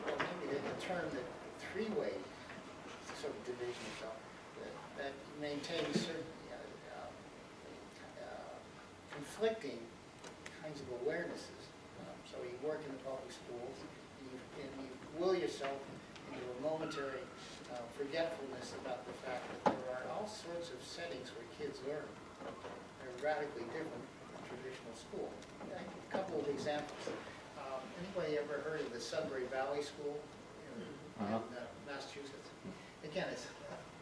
Well, maybe the term that three-way sort of division that maintains certain conflicting kinds of awarenesses. So you work in the public schools, and you will yourself into a momentary forgetfulness about the fact that there are all sorts of settings where kids learn. They're radically different from traditional school. A couple of examples. Anybody ever heard of the Sudbury Valley School in Massachusetts? Again, it's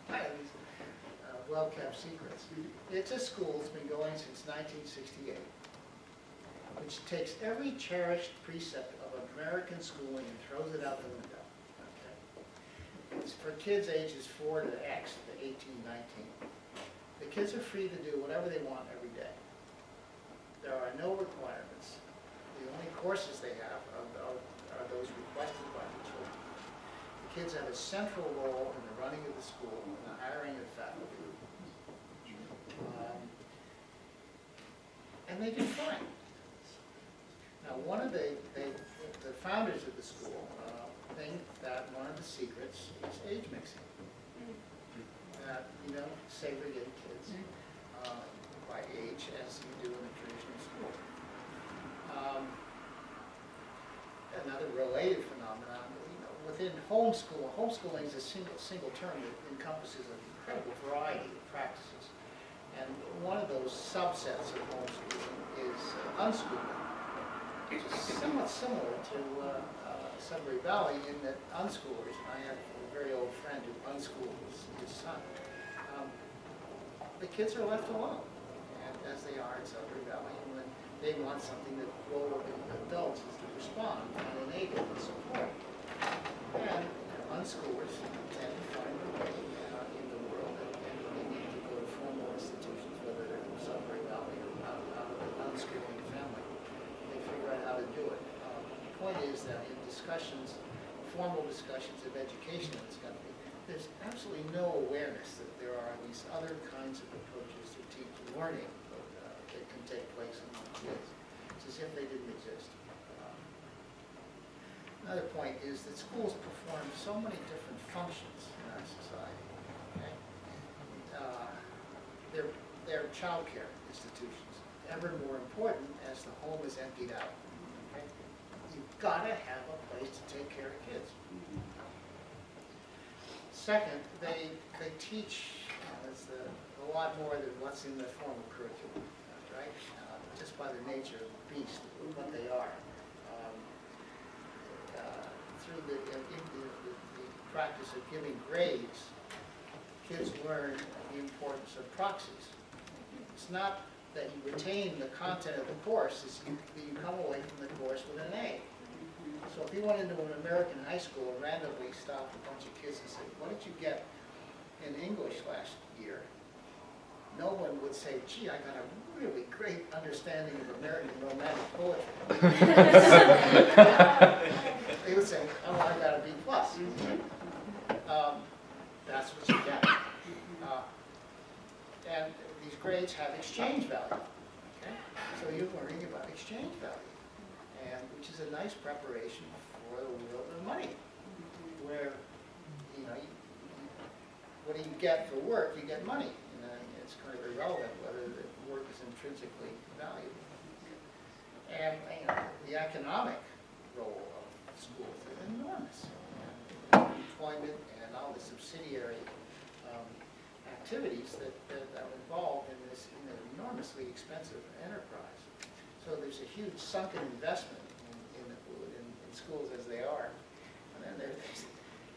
one of these well-kept secrets. It's a school that's been going since 1968, which takes every cherished precept of American schooling and throws it out the window. Okay? It's for kids ages 4 to X, to 18, 19. The kids are free to do whatever they want every day. There are no requirements. The only courses they have are those requested by the children. The kids have a central role in the running of the school and the hiring of faculty. And they do fine. Now, one of the founders of the school think that one of the secrets is age mixing. That you don't segregate kids by age as you do in a traditional school. Another related phenomenon, within homeschooling is a single term that encompasses an incredible variety of practices. And one of those subsets of homeschooling is unschooling, which is somewhat similar to Sudbury Valley in that unschoolers, and I have a very old friend who unschooled his son, the kids are left alone, and as they are in Sudbury Valley, and when they want something, the role of the adults is to respond and enable and support. And unschoolers tend to find their way in the world, and they need to go to formal institutions, whether they're from Sudbury Valley or out of an unschooling family. They figure out how to do it. The point is that in discussions, formal discussions of education in this country, there's absolutely no awareness that there are these other kinds of approaches to teach learning that can take place among kids. It's as if they didn't exist. Another point is that schools perform so many different functions in our society. Okay? They're child care institutions, ever more important as the home is emptied out. Okay? You've got to have a place to take care of kids. Second, they teach a lot more than what's in the formal curriculum, right? Just by the nature of the beast, what they are. Through the practice of giving grades, kids learn the importance of proxies. It's not that you retain the content of the course, it's that you come away from the course with an A. So if you went into an American high school and randomly stopped a bunch of kids and said, what did you get in English last year? No one would say, gee, I got a really great understanding of American Romantic poetry. They would say, oh, I got a B+. That's what you get. And these grades have exchange value. Okay? So you're learning about exchange value, and which is a nice preparation for the world of money, where what do you get for work? You get money. It's kind of irrelevant whether the work is intrinsically valuable. And the economic role of schools is enormous. Employment and all the subsidiary activities that are involved in this enormously expensive enterprise. So there's a huge sunken investment in schools as they are. And then there's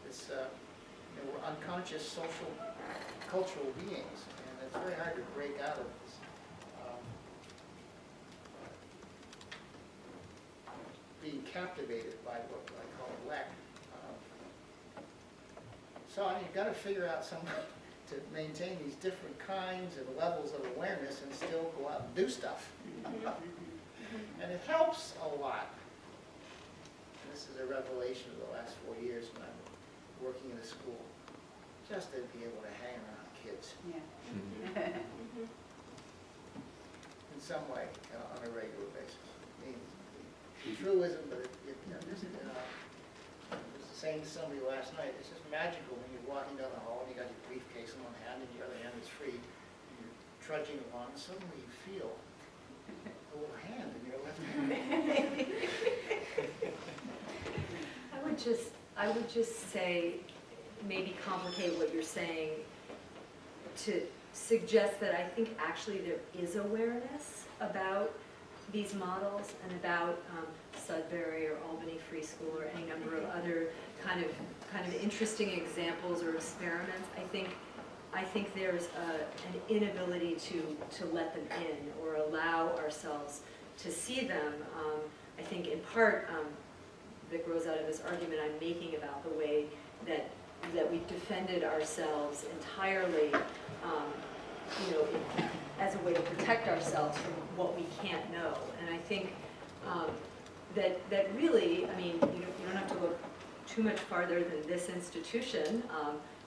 this, we're unconscious social, cultural beings. It's very hard to break out of this being captivated by what I call lack. So you've got to figure out some way to maintain these different kinds and levels of awareness and still go out and do stuff. And it helps a lot. And this is a revelation of the last 4 years when I'm working in a school. Just to be able to hang around kids. Yeah. In some way, on a regular basis. I mean, truism, but I was saying to somebody last night, it's just magical when you're walking down the hall and you got your briefcase in one hand and your other hand is free, and you're trudging along, and suddenly you feel a little hand in your left hand. I would just say, maybe complicate what you're saying to suggest that I think actually there is awareness about these models and about Sudbury or Albany Free School or any number of other kind of interesting examples or experiments. I think there's an inability to let them in or allow ourselves to see them. I think in part that grows out of this argument I'm making about the way that we've defended ourselves entirely you know, as a way to protect ourselves from what we can't know. And I think that really, I mean, you don't have to look too much farther than this institution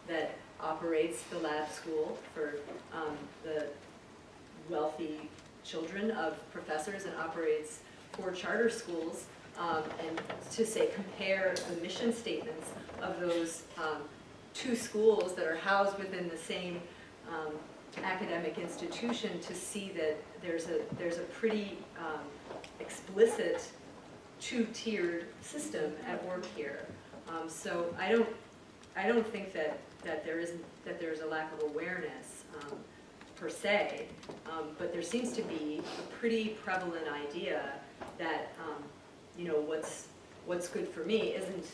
that operates the lab school for the wealthy children of professors and operates 4 charter schools, and to say compare the mission statements of those 2 schools that are housed within the same academic institution, to see that there's a pretty explicit 2-tiered system at work here. So I don't think that there's a lack of awareness per se, but there seems to be a pretty prevalent idea that you know, what's good for me isn't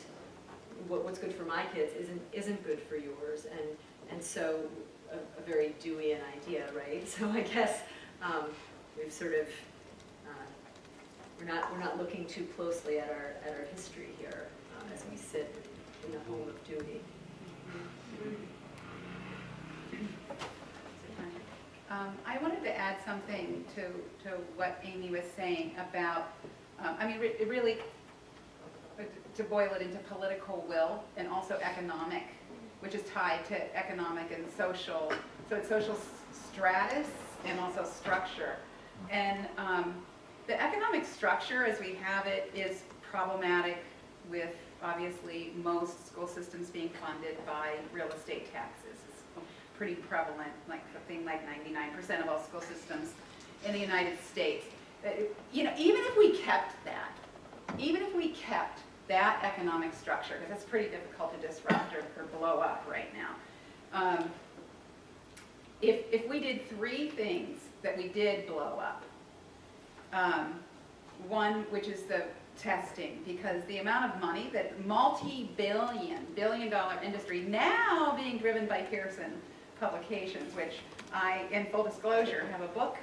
what's good for my kids isn't good for yours, and so a very Deweyan idea, right? So I guess we've sort of we're not looking too closely at our history here as we sit in the home of Dewey. I wanted to add something to what Amy was saying about, I mean, really, to boil it into political will and also economic, which is tied to economic and social, so it's social stratus and also structure. And the economic structure as we have it is problematic, with obviously most school systems being funded by real estate taxes. It's pretty prevalent, like something like 99% of all school systems in the United States. You know, even if we kept that economic structure, because that's pretty difficult to disrupt or blow up right now. If we did 3 things that we did blow up, one, which is the testing, because the amount of money that billion-dollar industry now being driven by Pearson Publications, which I, in full disclosure, have a book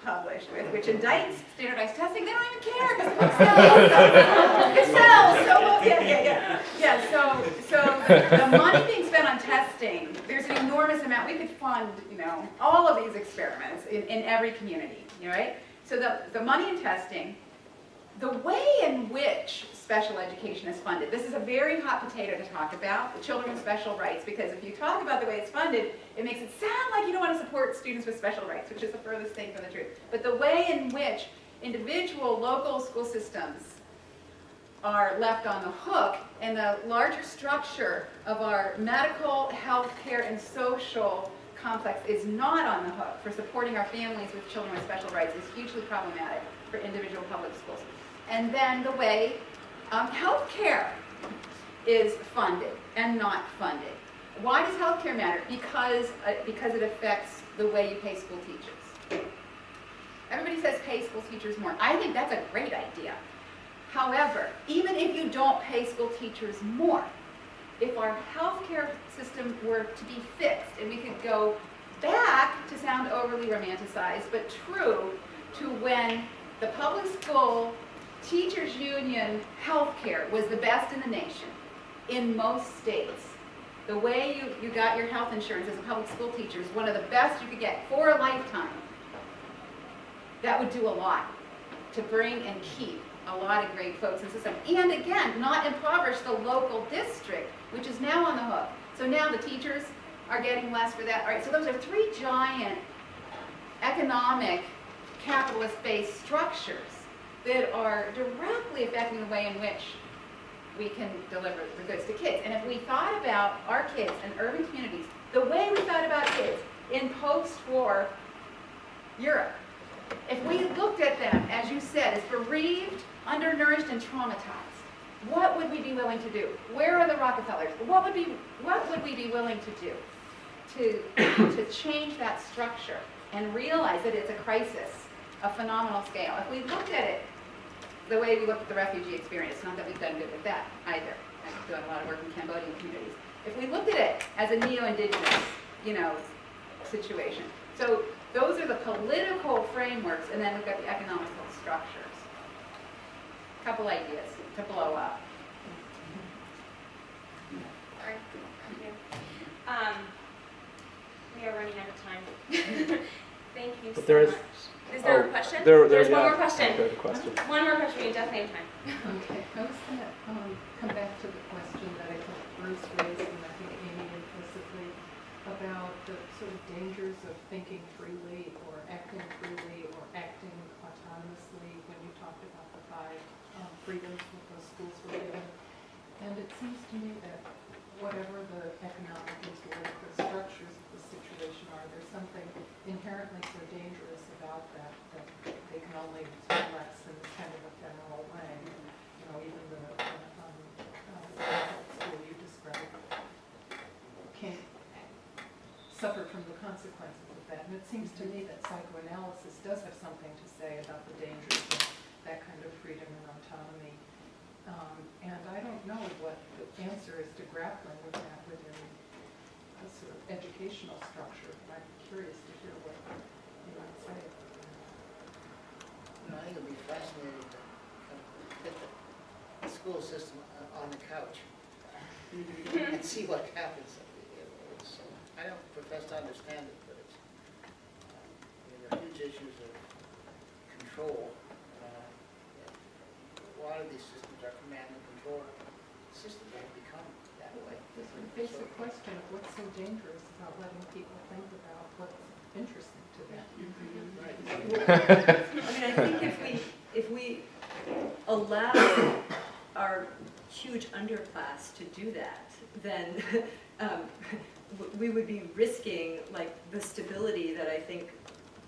published with, which indicts standardized testing. They don't even care because the book sells. It sells. So so the money being spent on testing, there's an enormous amount. We could fund, you know, all of these experiments in every community, right? So the money in testing, the way in which special education is funded, this is a very hot potato to talk about, the children with special rights, because if you talk about the way it's funded, it makes it sound like you don't want to support students with special rights, which is the furthest thing from the truth. But the way in which individual local school systems are left on the hook, and the larger structure of our medical, health care, and social complex is not on the hook for supporting our families with children with special rights, is hugely problematic for individual public schools. And then the way health care is funded and not funded. Why does health care matter? Because it affects the way you pay school teachers. Everybody says pay school teachers more. I think that's a great idea. However, even if you don't pay school teachers more, if our healthcare system were to be fixed and we could go back, to sound overly romanticized, but true, to when the public school teachers union healthcare was the best in the nation in most states. The way you got your health insurance as a public school teacher is one of the best you could get for a lifetime. That would do a lot to bring and keep a lot of great folks in the system. And again, not impoverish the local district, which is now on the hook. So now the teachers are getting less for that. All right, so those are 3 giant economic capitalist-based structures that are directly affecting the way in which we can deliver the goods to kids. And if we thought about our kids in urban communities the way we thought about kids in post-war Europe, if we looked at them, as you said, as bereaved, undernourished, and traumatized, what would we be willing to do? Where are the Rockefellers? What would we be willing to do to change that structure and realize that it's a crisis, a phenomenal scale? If we looked at it the way we looked at the refugee experience, not that we've done good with that either. I've done a lot of work in Cambodian communities. If we looked at it as a neo-indigenous, situation. So those are the political frameworks, and then we've got the economical structures. A couple ideas to blow up. We are running out of time. Thank you But so there is- much. Is there a question? There's There's one yeah, more question. there's a question. One more question. We definitely have time. Okay, I was going to come back to the question that I think Bruce raised, and I think Amy implicitly, about the sort of dangers of thinking freely or acting autonomously when you talked about the 5 freedoms that those schools were given. And it seems to me that whatever the economic and political structures of the situation are, there's something inherently so dangerous about that they can only do less in kind of a general way. You know, even the school you described can't suffer from the consequences of that. And it seems to me that psychoanalysis does have something to say about the dangers of that kind of freedom and autonomy. And I don't know what the answer is to grappling with that within a sort of educational structure, but I'm curious to hear what you might say. I think it'd be fascinating to kind of hit the school system on the couch and see what happens. I don't profess to understand it, but it's, there are huge issues of control. A lot of these systems are command and control systems that have become that way. This is a basic question of what's so dangerous about letting people think about what's interesting to them. I mean, I think if we allow our huge underclass to do that, then we would be risking like the stability that I think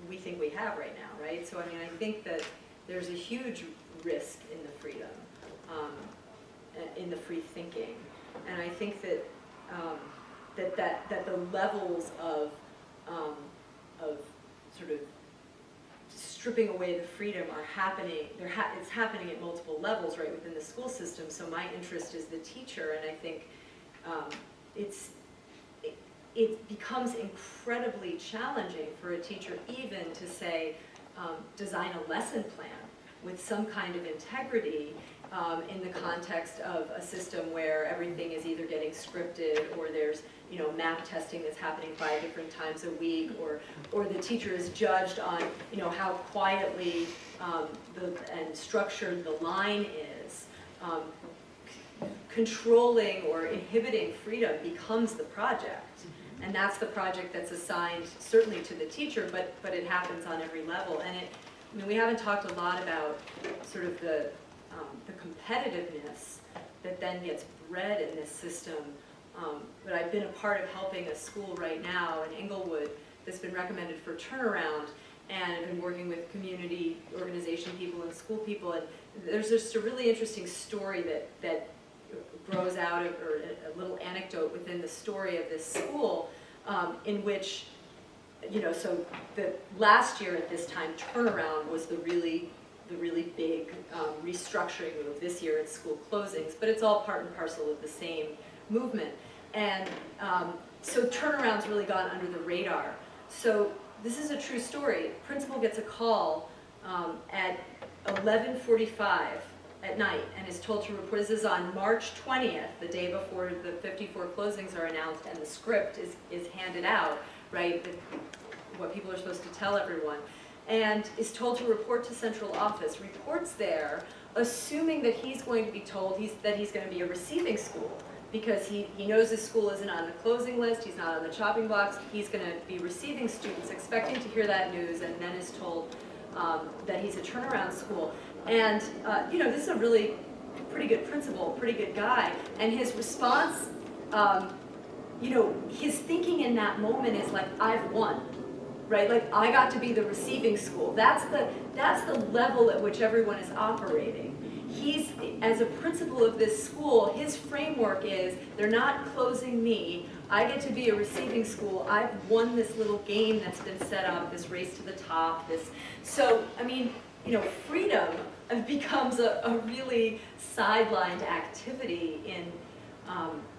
we have right now, right? So I mean, I think that there's a huge risk in the freedom, in the free thinking, and I think that that the levels of sort of stripping away the freedom are happening. It's happening at multiple levels, right, within the school system. So my interest is the teacher, and I think it becomes incredibly challenging for a teacher even to say, design a lesson plan with some kind of integrity in the context of a system where everything is either getting scripted or there's map testing that's happening 5 different times a week, or the teacher is judged on how quietly and structured the line is. Controlling or inhibiting freedom becomes the project, and that's the project that's assigned certainly to the teacher, but it happens on every level. And I mean, we haven't talked a lot about sort of the competitiveness that then gets bred in this system. But I've been a part of helping a school right now in Inglewood that's been recommended for turnaround, and I've been working with community organization people and school people, and there's just a really interesting story that grows out of, or a little anecdote within the story of this school, in which, so the last year at this time, turnaround was the really big restructuring move. This year it's school closings, but it's all part and parcel of the same movement. And so turnaround's really gone under the radar. So this is a true story. Principal gets a call at 11:45 at night and is told to report. This is on March 20th, the day before the 54 closings are announced and the script is handed out, right? What people are supposed to tell everyone. And is told to report to central office, reports there, assuming that he's going to be told that he's going to be a receiving school, because he knows his school isn't on the closing list, he's not on the chopping blocks, he's going to be receiving students, expecting to hear that news, and then is told that he's a turnaround school. And this is a really pretty good principal, pretty good guy, and his response, his thinking in that moment is like, I've won. Right, like I got to be the receiving school. That's the level at which everyone is operating. He's, as a principal of this school, his framework is, they're not closing me. I get to be a receiving school. I've won this little game that's been set up, this race to the top. So I mean, freedom becomes a really sidelined activity in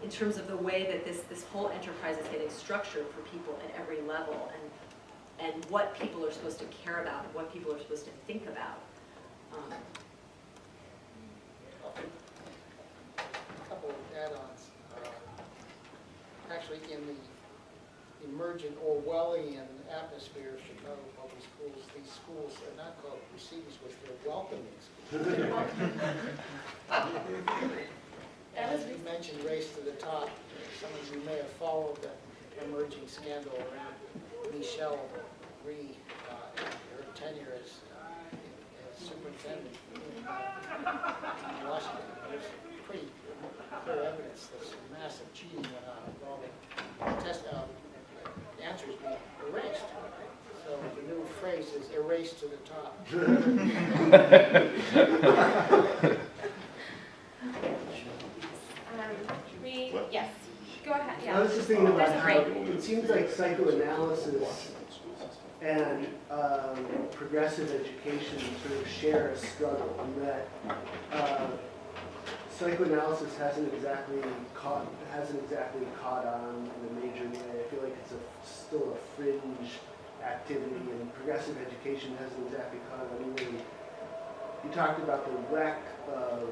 terms of the way that this whole enterprise is getting structured for people at every level, and what people are supposed to care about, and what people are supposed to think about. A couple of add-ons. Actually, in the emergent Orwellian atmosphere of Chicago Public Schools. These schools are not called receiving schools, they're welcoming schools. You mentioned Race to the Top. Some of you may have followed the emerging scandal around Michelle Rhee, her tenure as superintendent in Washington. There's pretty clear evidence that some massive cheating went on involving answers being erased. So the new phrase is "erase to the top." Yes, go ahead. Yeah. I was just thinking about There's a how break. it seems like psychoanalysis and progressive education sort of share a struggle, in that psychoanalysis hasn't exactly caught on in a major way. I feel like it's still a fringe activity, and progressive education hasn't exactly caught on either. You talked about the wreck of,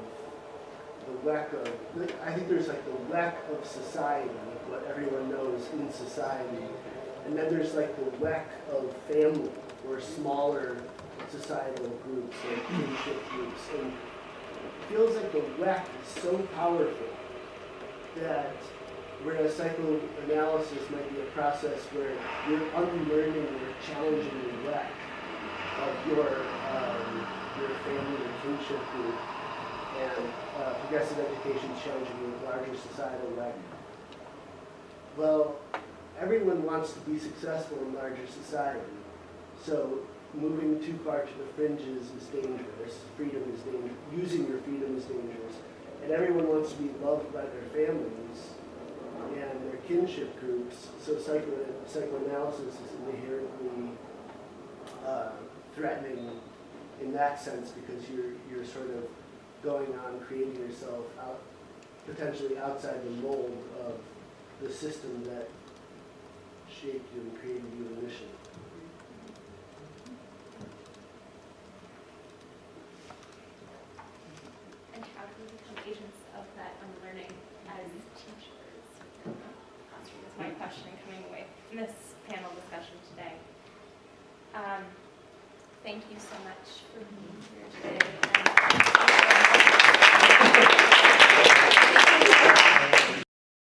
I think there's like the wreck of society, what everyone knows in society, and then there's like the wreck of family, or smaller societal groups, like kinship groups, and it feels like the wreck is so powerful that whereas psychoanalysis might be a process where you're unlearning or challenging the wreck of your family and kinship group, and progressive education challenging the larger societal wreck. Well, everyone wants to be successful in larger society, so moving too far to the fringes is dangerous. Freedom is dangerous. Using your freedom is dangerous. And everyone wants to be loved by their families and their kinship groups. So psychoanalysis is inherently threatening in that sense, because you're sort of going on creating yourself potentially outside the mold of the system that shaped you and created you initially. And how do we become agents of that unlearning as teachers? That's my question coming away from this panel discussion today. Thank you so much for being here today.